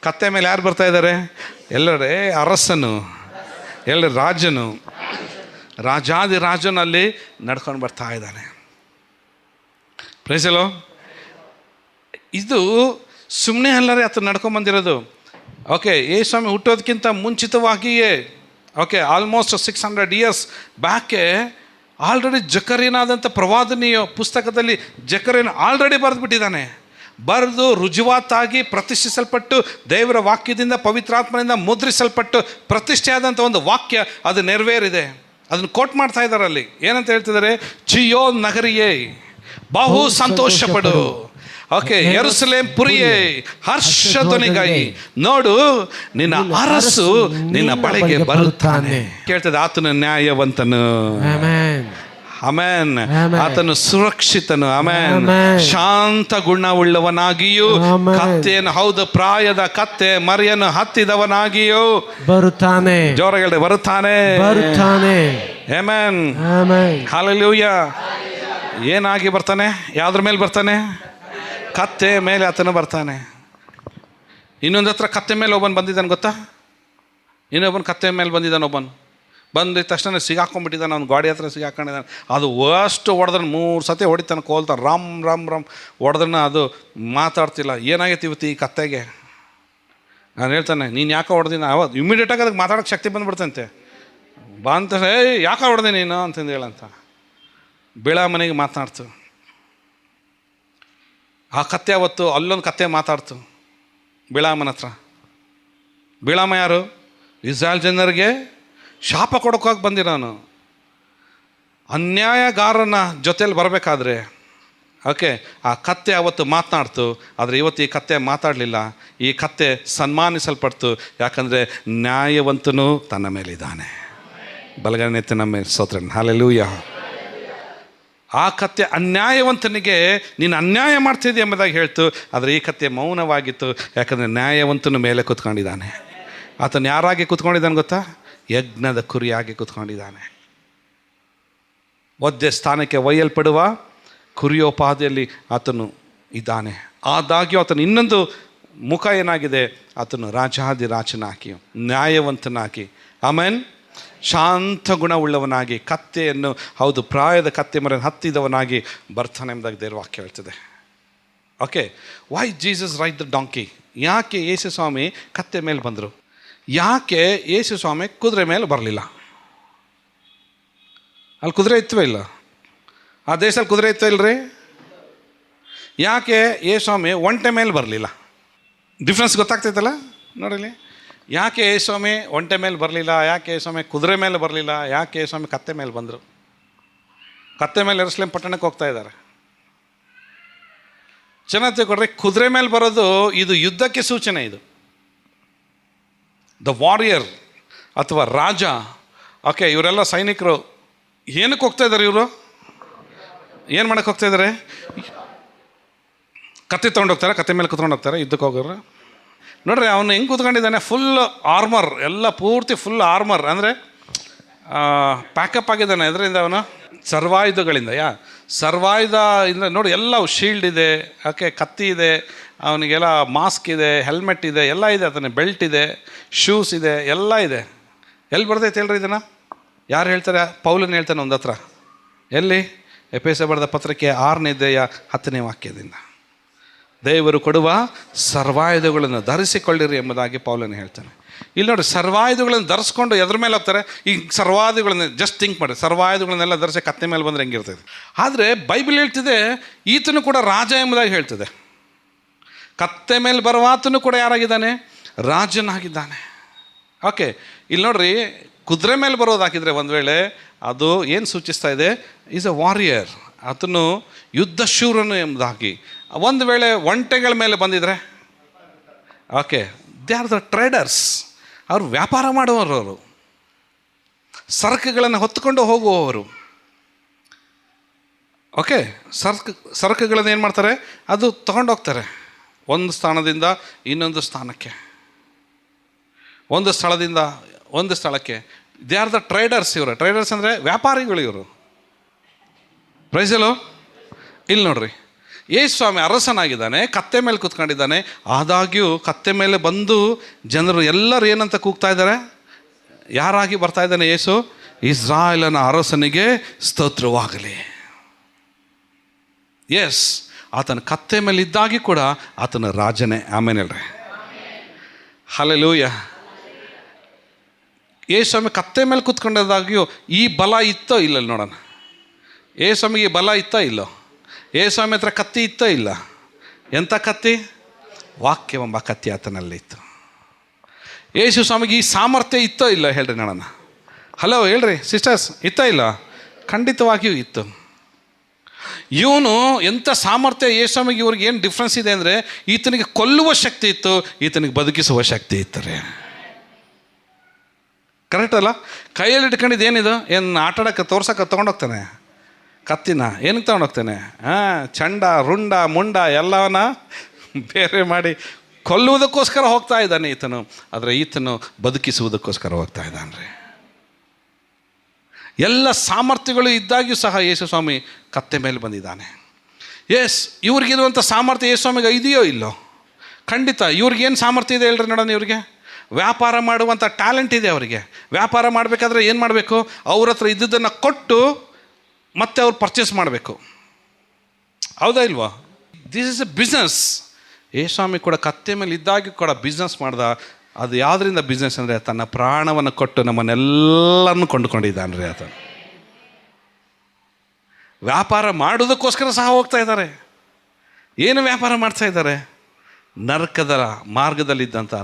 ಕತ್ತೆ ಮೇಲೆ ಯಾರು ಬರ್ತಾ ಇದ್ದಾರೆ? ಎಲ್ಲರೇ ಅರಸನು, ರಾಜನು, ರಾಜಾದಿರಾಜನು ಅಲ್ಲಿ ನಡ್ಕೊಂಡು ಬರ್ತಾ ಇದ್ದಾನೆ. Praise the lord. ಇದು ಸುಮ್ಮನೆ ಅಲ್ಲರೇ ಆತ ನಡ್ಕೊಂಬಂದಿರೋದು. ಓಕೆ, ಯೇಸುಸ್ವಾಮಿ ಹುಟ್ಟೋದಕ್ಕಿಂತ ಮುಂಚಿತವಾಗಿಯೇ, ಓಕೆ, ಆಲ್ಮೋಸ್ಟ್ 600 years ಬ್ಯಾಕೆ ಆಲ್ರೆಡಿ ಜಕರೀನಾದಂಥ ಪ್ರವಾದನೆಯ ಪುಸ್ತಕದಲ್ಲಿ ಜಕರೀನ ಆಲ್ರೆಡಿ ಬರೆದುಬಿಟ್ಟಿದ್ದಾನೆ. ಬರೆದು ರುಜುವಾತಾಗಿ ಪ್ರತಿಷ್ಠಿಸಲ್ಪಟ್ಟು ದೇವರ ವಾಕ್ಯದಿಂದ ಪವಿತ್ರಾತ್ಮನಿಂದ ಮುದ್ರಿಸಲ್ಪಟ್ಟು ಪ್ರತಿಷ್ಠೆ ಆದಂಥ ಒಂದು ವಾಕ್ಯ ಅದು ನೆರವೇರಿದೆ. ಅದನ್ನು ಕೋಟ್ ಮಾಡ್ತಾ ಇದ್ದಾರೆ ಅಲ್ಲಿ. ಏನಂತ ಹೇಳ್ತಿದ್ದಾರೆ? ಚಿಯೋ ನಗರಿಯೇ ಬಹು ಸಂತೋಷ ಪಡು. ಓಕೆ, ಯೆರೂಸಲೇಮ್ ಪುರಿಯೇ ಹರ್ಷಧ್ವನಿಗೈ ನೋಡು, ನಿನ್ನ ಅರಸು ನಿನ್ನ ಬಳಿಗೆ ಬರುತ್ತಾನೆ. ಕೇಳ್ತದೆ, ಆತನು ನ್ಯಾಯವಂತನು. ಆಮೇನ್. ಆತನು ಸುರಕ್ಷಿತನು. ಆಮೇನ್. ಶಾಂತ ಗುಣವುಳ್ಳವನಾಗಿಯೂ ಕತ್ತೆಯನ್ನು, ಹೌದು, ಪ್ರಾಯದ ಕತ್ತೆ ಮರಿಯನ್ನು ಹತ್ತಿದವನಾಗಿಯೂ ಬರುತ್ತಾನೆ. ಜೋರಾಗಿ ಬರುತ್ತಾನೆ. ಆಮೆನ್. ಹಲ್ಲೆಲೂಯ. ಏನಾಗಿ ಬರ್ತಾನೆ? ಯಾವ್ದ್ರ ಮೇಲೆ ಬರ್ತಾನೆ? ಕತ್ತೆ ಮೇಲೆ ಆತನು ಬರ್ತಾನೆ. ಇನ್ನೊಂದು ಹತ್ರ ಕತ್ತೆ ಮೇಲೆ ಒಬ್ಬನು ಬಂದಿದ್ದಾನೆ ಗೊತ್ತಾ? ಇನ್ನೊಬ್ಬನು ಕತ್ತೆ ಮೇಲೆ ಬಂದಿದ್ದಾನೆ. ಒಬ್ಬನು ಬಂದಿದ ತಕ್ಷಣ ಸಿಗಾಕೊಂಡ್ಬಿಟ್ಟಿದ್ದಾನೆ. ಅವ್ನು ಗಾಡಿ ಹತ್ರ ಸಿಗಾಕೊಂಡಿದ್ದಾನೆ. ಅದು ಅಷ್ಟು ಹೊಡೆದ್ರೆ 3 ಸತಿ ಹೊಡಿತಾನೆ, ಕೋಲ್ತಾನೆ, ರಾಮ್ ರಾಮ್ ರಾಮ್ ಹೊಡೆದನ್ನ ಅದು ಮಾತಾಡ್ತಿಲ್ಲ. ಏನಾಗೈತಿ ಇವತ್ತು ಈ ಕತ್ತೆಗೆ? ನಾನು ಹೇಳ್ತಾನೆ, ನೀನು ಯಾಕೆ ಹೊಡೆದಿನ? ಅವತ್ತು ಇಮಿಡಿಯೇಟಾಗಿ ಅದಕ್ಕೆ ಮಾತಾಡೋಕ್ಕೆ ಶಕ್ತಿ ಬಂದುಬಿಡ್ತಂತೆ. ಬಂತ, ಯಾಕೆ ಹೊಡೆದೆ ನೀನು ಅಂತಂದು ಹೇಳಂತ ಬೀಳಾ ಮನೆಗೆ ಮಾತನಾಡ್ತು. ಆ ಕತ್ತೆ ಅವತ್ತು ಅಲ್ಲೊಂದು ಕತ್ತೆ ಮಾತಾಡ್ತು ಬಿಳಾಮನ ಹತ್ರ. ಬಿಳಾಮ ಯಾರು? ಇಸ್ರಾಯೇಲ್ ಜನರಿಗೆ ಶಾಪ ಕೊಡೋಕ್ಕಾಗಿ ಬಂದಿರೋನು. ಅನ್ಯಾಯಗಾರನ ಜೊತೆಯಲ್ಲಿ ಬರಬೇಕಾದ್ರೆ ಓಕೆ, ಆ ಕತ್ತೆ ಅವತ್ತು ಮಾತನಾಡ್ತು. ಆದರೆ ಇವತ್ತು ಈ ಕತ್ತೆ ಮಾತಾಡಲಿಲ್ಲ. ಈ ಕತ್ತೆ ಸನ್ಮಾನಿಸಲ್ಪಡ್ತು. ಯಾಕಂದರೆ ನ್ಯಾಯವಂತನು ತನ್ನ ಮೇಲಿದ್ದಾನೆ. ಬಲಗನೆತ್ತಿ ನಮ್ಮ ಸ್ತೋತ್ರ. ಹಲ್ಲೆಲೂಯ. ಆ ಕತ್ತೆ ಅನ್ಯಾಯವಂತನಿಗೆ ನೀನು ಅನ್ಯಾಯ ಮಾಡ್ತಿದ್ದೆ ಎಂಬುದಾಗಿ ಹೇಳ್ತು. ಆದರೆ ಈ ಕತ್ತೆ ಮೌನವಾಗಿತ್ತು. ಯಾಕಂದರೆ ನ್ಯಾಯವಂತನ ಮೇಲೆ ಕೂತ್ಕೊಂಡಿದ್ದಾನೆ. ಆತನು ಯಾರಾಗಿ ಕೂತ್ಕೊಂಡಿದ್ದಾನೆ ಗೊತ್ತಾ? ಯಜ್ಞದ ಕುರಿಯಾಗಿ ಕೂತ್ಕೊಂಡಿದ್ದಾನೆ. ವದ್ಯ ಸ್ಥಾನಕ್ಕೆ ಒಯ್ಯಲ್ಪಡುವ ಕುರಿಯೋಪಾದಿಯಲ್ಲಿ ಆತನು ಇದ್ದಾನೆ. ಆದಾಗ್ಯೂ ಆತನು ಇನ್ನೊಂದು ಮುಖ ಏನಾಗಿದೆ? ಆತನು ರಾಜಾದಿರಾಜನಾಗಿ ನ್ಯಾಯವಂತನಾಗಿ. ಆಮೇನ್. ಶಾಂತ ಗುಣವುಳ್ಳವನಾಗಿ ಕತ್ತೆಯನ್ನು, ಹೌದು, ಪ್ರಾಯದ ಕತ್ತೆ ಮರ ಹತ್ತಿದವನಾಗಿ ಬರ್ತಾನೆ ಎಂಬುದಾಗಿ ದೇವ್ರ ವಾಕ್ಯ ಹೇಳ್ತದೆ. Okay, why Jesus ride the donkey? ಯಾಕೆ ಯೇಸು ಸ್ವಾಮಿ ಕತ್ತೆ ಮೇಲೆ ಬಂದರು? ಯಾಕೆ ಯೇಸು ಸ್ವಾಮಿ ಕುದುರೆ ಮೇಲೆ ಬರಲಿಲ್ಲ? ಅಲ್ಲಿ ಕುದುರೆ ಇತ್ತವೇ ಇಲ್ಲ? ಆ ದೇಶದಲ್ಲಿ ಕುದುರೆ ಇತ್ತೋ ಇಲ್ಲರಿ? ಯಾಕೆ ಯೇಸು ಸ್ವಾಮಿ ಒಂಟೆ ಮೇಲೆ ಬರಲಿಲ್ಲ? ಡಿಫ್ರೆನ್ಸ್ ಗೊತ್ತಾಗ್ತೈತಲ್ಲ ನೋಡಿಲಿ. ಯಾಕೆ ಯೇಸು ಸ್ವಾಮಿ ಒಂಟೆ ಮೇಲೆ ಬರಲಿಲ್ಲ? ಯಾಕೆ ಯೇಸು ಸ್ವಾಮಿ ಕುದುರೆ ಮೇಲೆ ಬರಲಿಲ್ಲ? ಯಾಕೆ ಯೇಸು ಸ್ವಾಮಿ ಕತ್ತೆ ಮೇಲೆ ಬಂದರು? ಕತ್ತೆ ಮೇಲೆ ಯೆರೂಸಲೇಮ್ ಪಟ್ಟಣಕ್ಕೆ ಹೋಗ್ತಾ ಇದ್ದಾರೆ. ಚೆನ್ನಾಗಿ ಕೊಡ್ರಿ, ಕುದುರೆ ಮೇಲೆ ಬರೋದು ಇದು ಯುದ್ಧಕ್ಕೆ ಸೂಚನೆ. ಇದು ದ ವಾರಿಯರ್ ಅಥವಾ ರಾಜ. ಓಕೆ, ಇವರೆಲ್ಲ ಸೈನಿಕರು. ಏನಕ್ಕೆ ಹೋಗ್ತಾ ಇದ್ದಾರೆ ಇವರು? ಏನು ಮಾಡಕ್ಕೆ ಹೋಗ್ತಾ ಇದ್ದಾರೆ? ಕತ್ತೆ ತೊಗೊಂಡೋಗ್ತಾರೆ, ಕತ್ತೆ ಮೇಲೆ ಕುತ್ಕೊಂಡು ಹೋಗ್ತಾರೆ ಯುದ್ಧಕ್ಕೆ ಹೋಗೋರು. ನೋಡ್ರಿ ಅವನು ಹೆಂಗೆ ಕೂತ್ಕೊಂಡಿದ್ದಾನೆ, ಫುಲ್ ಆರ್ಮರ್, ಎಲ್ಲ ಪೂರ್ತಿ ಫುಲ್ ಆರ್ಮರ್, ಅಂದರೆ ಪ್ಯಾಕಪ್ ಆಗಿದ್ದಾನೆ. ಅದರಿಂದ ಅವನು ಸರ್ವಾಯುಧಗಳಿಂದ, ಸರ್ವಾಯುಧ ಇಂದ ನೋಡಿ, ಎಲ್ಲ ಶೀಲ್ಡ್ ಇದೆ, ಓಕೆ, ಕತ್ತಿ ಇದೆ, ಅವನಿಗೆಲ್ಲ ಮಾಸ್ಕ್ ಇದೆ, ಹೆಲ್ಮೆಟ್ ಇದೆ, ಎಲ್ಲ ಇದೆ, ಅದನ್ನ ಬೆಲ್ಟ್ ಇದೆ, ಶೂಸ್ ಇದೆ, ಎಲ್ಲ ಇದೆ. ಎಲ್ಲಿ ಬರ್ತೈತೆ ಹೇಳ್ರಿ ಇದನ್ನು? ಯಾರು ಹೇಳ್ತಾರೆ? ಪೌಲನ್ ಹೇಳ್ತಾನೆ ಒಂದು ಹತ್ರ. ಎಲ್ಲಿ? ಎಫೆಸ ಬರೆದ ಪತ್ರಕ್ಕೆ 6ನೇ ಅಧ್ಯಾಯ 10ನೇ ವಾಕ್ಯದಿಂದ, ದೇವರು ಕೊಡುವ ಸರ್ವಾಯುಧಗಳನ್ನು ಧರಿಸಿಕೊಳ್ಳಿರಿ ಎಂಬುದಾಗಿ ಪೌಲನ್ ಹೇಳ್ತಾನೆ. ಇಲ್ಲಿ ನೋಡಿ, ಸರ್ವಾಯುಧಗಳನ್ನು ಧರಿಸ್ಕೊಂಡು ಎದ್ರ ಮೇಲೆ ಹೋಗ್ತಾರೆ. ಈ ಸರ್ವಾಯುಧಗಳನ್ನ ಜಸ್ಟ್ ಥಿಂಕ್ ಮಾಡಿ, ಸರ್ವಾಯುಧಗಳನ್ನೆಲ್ಲ ಧರಿಸಿ ಕತ್ತೆ ಮೇಲೆ ಬಂದರೆ ಹೆಂಗಿರ್ತದೆ? ಆದರೆ ಬೈಬಲ್ ಹೇಳ್ತಿದೆ ಈತನು ಕೂಡ ರಾಜ ಎಂಬುದಾಗಿ ಹೇಳ್ತದೆ. ಕತ್ತೆ ಮೇಲೆ ಬರುವಾತನು ಕೂಡ ಯಾರಾಗಿದ್ದಾನೆ? ರಾಜನಾಗಿದ್ದಾನೆ. ಓಕೆ, ಇಲ್ಲಿ ನೋಡ್ರಿ, ಕುದುರೆ ಮೇಲೆ ಬರೋದಾಕಿದ್ರೆ ಒಂದು ವೇಳೆ ಅದು ಏನು ಸೂಚಿಸ್ತಾ ಇದೆ? ಈಸ್ ಅ ವಾರಿಯರ್, ಆತನು ಯುದ್ಧಶೂರನು ಎಂಬುದಾಗಿ. ಒಂದು ವೇಳೆ ಒಂಟೆಗಳ ಮೇಲೆ ಬಂದಿದ್ರೆ, okay, they are the traders, ಅವರು ವ್ಯಾಪಾರ ಮಾಡುವವರು, ಅವರು ಸರಕುಗಳನ್ನು ಹೊತ್ತುಕೊಂಡು ಹೋಗುವವರು. ಓಕೆ, ಸರಕುಗಳನ್ನು ಏನು ಮಾಡ್ತಾರೆ? ಅದು ತಗೊಂಡೋಗ್ತಾರೆ ಒಂದು ಸ್ಥಾನದಿಂದ ಇನ್ನೊಂದು ಸ್ಥಾನಕ್ಕೆ, ಒಂದು ಸ್ಥಳದಿಂದ ಒಂದು ಸ್ಥಳಕ್ಕೆ. They are the traders. ಇವರು ಟ್ರೇಡರ್ಸ್ ಅಂದರೆ ವ್ಯಾಪಾರಿಗಳು ಇವರು. ಪ್ರೈಸಲು. ಇಲ್ಲಿ ನೋಡ್ರಿ, ಯೇಸು ಸ್ವಾಮಿ ಅರಸನಾಗಿದ್ದಾನೆ, ಕತ್ತೆ ಮೇಲೆ ಕೂತ್ಕೊಂಡಿದ್ದಾನೆ. ಆದಾಗ್ಯೂ ಕತ್ತೆ ಮೇಲೆ ಬಂದು ಜನರು ಎಲ್ಲರೂ ಏನಂತ ಕೂಗ್ತಾ ಇದ್ದಾರೆ? ಯಾರಾಗಿ ಬರ್ತಾ ಇದ್ದಾನೆ ಯೇಸು? ಇಸ್ರಾಯೇಲನ ಅರಸನಿಗೆ ಸ್ತೋತ್ರವಾಗಲಿ. ಎಸ್, ಆತನ ಕತ್ತೆ ಮೇಲೆ ಇದ್ದಾಗಿ ಕೂಡ ಆತನ ರಾಜನೇ. ಆಮೇಲೆ ಹೇಳ್ರಿ ಹಲ್ಲೆಲೂಯ. ಯೇಸು ಸ್ವಾಮಿ ಕತ್ತೆ ಮೇಲೆ ಕೂತ್ಕೊಂಡಿದ್ದಾಗ್ಯೂ ಈ ಬಲ ಇತ್ತೋ ಇಲ್ಲ ನೋಡೋಣ. ಯೇಸು ಸ್ವಾಮಿಗೆ ಬಲ ಇತ್ತೋ ಇಲ್ಲೋ? ಯೇಸು ಸ್ವಾಮಿ ಹತ್ರ ಕತ್ತಿ ಇತ್ತೋ ಇಲ್ಲ? ಎಂಥ ಕತ್ತಿ? ವಾಕ್ಯವೆಂಬ ಕತ್ತಿ ಆತನಲ್ಲಿ ಇತ್ತು. ಯೇಸು ಸ್ವಾಮಿಗೆ ಈ ಸಾಮರ್ಥ್ಯ ಇತ್ತೋ ಇಲ್ಲ ಹೇಳ್ರಿ ನೋಡೋಣ. ಹಲೋ ಹೇಳ್ರಿ ಸಿಸ್ಟರ್ಸ್, ಇತ್ತೋ ಇಲ್ಲ? ಖಂಡಿತವಾಗಿಯೂ ಇತ್ತು. ಇವನು ಎಂಥ ಸಾಮರ್ಥ್ಯ ಯೇಸು ಸ್ವಾಮಿಗೆ. ಇವ್ರಿಗೆ ಏನು ಡಿಫ್ರೆನ್ಸ್ ಇದೆ ಅಂದರೆ, ಈತನಿಗೆ ಕೊಲ್ಲುವ ಶಕ್ತಿ ಇತ್ತು, ಈತನಿಗೆ ಬದುಕಿಸುವ ಶಕ್ತಿ ಇತ್ತು. ಕರೆಕ್ಟ್ ಅಲ್ಲ? ಕೈಯಲ್ಲಿ ಇಟ್ಕೊಂಡಿದ್ದು ಏನಿದು? ಏನು ಆಟಾಡೋಕ್ಕೆ ತೋರ್ಸೋಕೆ ತೊಗೊಂಡೋಗ್ತಾನೆ ಕತ್ತಿನ? ಏನಕ್ಕೆ ತೊಗೊಂಡೋಗ್ತಾನೆ? ಚಂಡ ರುಂಡ ಮುಂಡ ಎಲ್ಲವನ್ನ ಬೇರೆ ಮಾಡಿ ಕೊಲ್ಲುವುದಕ್ಕೋಸ್ಕರ ಹೋಗ್ತಾ ಇದ್ದಾನೆ ಈತನು. ಆದರೆ ಈತನು ಬದುಕಿಸುವುದಕ್ಕೋಸ್ಕರ ಹೋಗ್ತಾ ಇದ್ದಾನೆ ರೀ. ಎಲ್ಲ ಸಾಮರ್ಥ್ಯಗಳು ಇದ್ದಾಗ್ಯೂ ಸಹ ಯೇಸು ಸ್ವಾಮಿ ಕತ್ತೆ ಮೇಲೆ ಬಂದಿದ್ದಾನೆ. ಎಸ್, ಇವ್ರಿಗಿರುವಂಥ ಸಾಮರ್ಥ್ಯ ಯೇಸು ಸ್ವಾಮಿಗೆ ಇದೆಯೋ ಇಲ್ಲೋ? ಖಂಡಿತ. ಇವ್ರಿಗೇನು ಸಾಮರ್ಥ್ಯ ಇದೆ ಹೇಳ್ರಿ ನೋಡೋಣ. ಇವ್ರಿಗೆ ವ್ಯಾಪಾರ ಮಾಡುವಂಥ ಟ್ಯಾಲೆಂಟ್ ಇದೆ. ಅವರಿಗೆ ವ್ಯಾಪಾರ ಮಾಡಬೇಕಾದ್ರೆ ಏನು ಮಾಡಬೇಕು? ಅವ್ರ ಹತ್ರ ಇದ್ದುದನ್ನು ಕೊಟ್ಟು ಮತ್ತೆ ಅವ್ರು ಪರ್ಚೇಸ್ ಮಾಡಬೇಕು. ಹೌದಾ ಇಲ್ವಾ? This is a business. Yesu Swami ಕೂಡ ಕತ್ತೆ ಮೇಲೆ ಇದ್ದಾಗಿ ಕೂಡ ಬಿಸ್ನೆಸ್ ಮಾಡ್ದ. ಅದು ಯಾವುದರಿಂದ ಬಿಸ್ನೆಸ್ ಅಂದರೆ, ತನ್ನ ಪ್ರಾಣವನ್ನು ಕೊಟ್ಟು ನಮ್ಮನ್ನೆಲ್ಲನ್ನು ಕೊಂಡುಕೊಂಡಿದ್ದಾನೆ ರೀ ಆತ. ವ್ಯಾಪಾರ ಮಾಡೋದಕ್ಕೋಸ್ಕರ ಸಹ ಹೋಗ್ತಾ ಇದ್ದಾರೆ. ಏನು ವ್ಯಾಪಾರ ಮಾಡ್ತಾ ಇದ್ದಾರೆ? ನರಕದ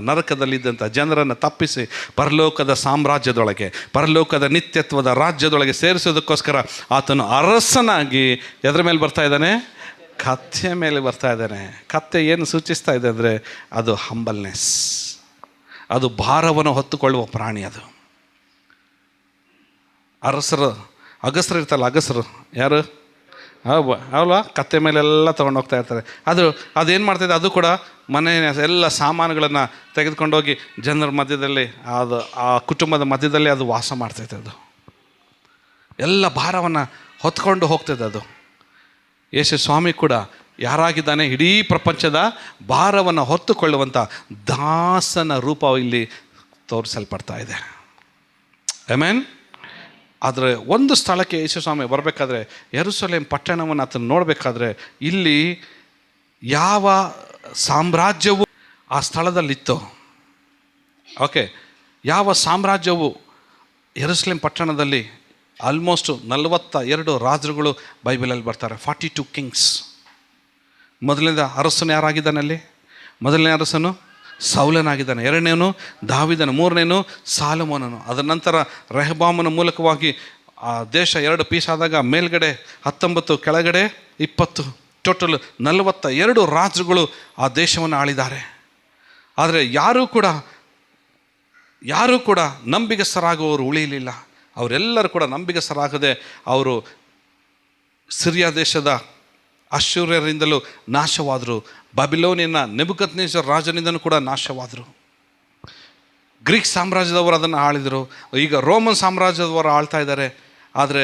ನರಕದಲ್ಲಿದ್ದಂಥ ಜನರನ್ನು ತಪ್ಪಿಸಿ ಪರಲೋಕದ ಸಾಮ್ರಾಜ್ಯದೊಳಗೆ, ಪರಲೋಕದ ನಿತ್ಯತ್ವದ ರಾಜ್ಯದೊಳಗೆ ಸೇರಿಸೋದಕ್ಕೋಸ್ಕರ ಆತನು ಅರಸನಾಗಿ ಎದ್ರ ಮೇಲೆ ಬರ್ತಾ ಇದ್ದಾನೆ? ಕತ್ತೆ ಮೇಲೆ ಬರ್ತಾ ಇದ್ದಾನೆ. ಕತ್ತೆ ಏನು ಸೂಚಿಸ್ತಾ ಇದೆ ಅಂದರೆ, ಅದು ಹಂಬಲ್ನೆಸ್, ಅದು ಭಾರವನ್ನು ಹೊತ್ತುಕೊಳ್ಳುವ ಪ್ರಾಣಿ. ಅದು ಅರಸರು, ಅಗಸರು ಇರ್ತಲ್ಲ, ಅಗಸರು ಯಾರು? ಅವಲ್ವಾ? ಕತ್ತೆ ಮೇಲೆಲ್ಲ ತೊಗೊಂಡೋಗ್ತಾ ಇರ್ತಾರೆ. ಅದೇನು ಮಾಡ್ತಾಯಿದೆ? ಅದು ಕೂಡ ಮನೆ ಎಲ್ಲ ಸಾಮಾನುಗಳನ್ನು ತೆಗೆದುಕೊಂಡೋಗಿ ಜನರ ಮಧ್ಯದಲ್ಲಿ, ಅದು ಆ ಕುಟುಂಬದ ಮಧ್ಯದಲ್ಲಿ ಅದು ವಾಸ ಮಾಡ್ತೈತೆ. ಅದು ಎಲ್ಲ ಭಾರವನ್ನು ಹೊತ್ಕೊಂಡು ಹೋಗ್ತದೆ. ಅದು ಯೇಸು ಸ್ವಾಮಿ ಕೂಡ ಯಾರಾಗಿದ್ದಾನೆ? ಇಡೀ ಪ್ರಪಂಚದ ಭಾರವನ್ನು ಹೊತ್ತುಕೊಳ್ಳುವಂಥ ದಾಸನ ರೂಪ ಇಲ್ಲಿ ತೋರಿಸಲ್ಪಡ್ತಾ ಇದೆ. ಆಮೆನ್. ಆದರೆ ಒಂದು ಸ್ಥಳಕ್ಕೆ ಯೇಸು ಸ್ವಾಮಿ ಬರಬೇಕಾದ್ರೆ, ಯೆರೂಸಲೇಮ್ ಪಟ್ಟಣವನ್ನು ಆತನು ನೋಡಬೇಕಾದ್ರೆ, ಇಲ್ಲಿ ಯಾವ ಸಾಮ್ರಾಜ್ಯವು ಆ ಸ್ಥಳದಲ್ಲಿತ್ತು, ಓಕೆ, ಯಾವ ಸಾಮ್ರಾಜ್ಯವು ಯೆರೂಸಲೇಮ್ ಪಟ್ಟಣದಲ್ಲಿ, ಆಲ್ಮೋಸ್ಟ್ 42 ರಾಜರುಗಳು ಬೈಬಲಲ್ಲಿ ಬರ್ತಾರೆ. 42 ಕಿಂಗ್ಸ್. ಮೊದಲನೇದ ಅರಸನು ಯಾರಾಗಿದ್ದಾನಲ್ಲಿ? ಮೊದಲನೇ ಅರಸನು ಸೌಲನಾಗಿದ್ದಾನೆ, ಎರಡನೇನು ದಾವಿದನು, ಮೂರನೇನು ಸಾಲಮೋನನು. ಅದರ ನಂತರ ರೆಹಬಾಮನ ಮೂಲಕವಾಗಿ ಆ ದೇಶ 2 ಪೀಸ್ ಆದಾಗ ಮೇಲ್ಗಡೆ 19, ಕೆಳಗಡೆ 20, ಟೋಟಲ್ 42 ರಾಜರುಗಳು ಆ ದೇಶವನ್ನು ಆಳಿದ್ದಾರೆ. ಆದರೆ ಯಾರೂ ಕೂಡ ನಂಬಿಗಸ್ತರಾಗುವವರು ಉಳಿಯಲಿಲ್ಲ. ಅವರೆಲ್ಲರೂ ಕೂಡ ನಂಬಿಗಸ್ತರಾಗದೆ ಅವರು ಸಿರಿಯಾ ದೇಶದ ಅಶ್ಶೂರ್ಯರಿಂದಲೂ ನಾಶವಾದರು. ಬಾಬಿಲೋನಿಯನ್ನ ನೆಬೂಕದ್ನೆಚ್ಚರ್ ರಾಜನಿಂದಲೂ ಕೂಡ ನಾಶವಾದರು. ಗ್ರೀಕ್ ಸಾಮ್ರಾಜ್ಯದವರು ಅದನ್ನು ಆಳಿದರು. ಈಗ ರೋಮನ್ ಸಾಮ್ರಾಜ್ಯದವರು ಆಳ್ತಾ ಇದ್ದಾರೆ. ಆದರೆ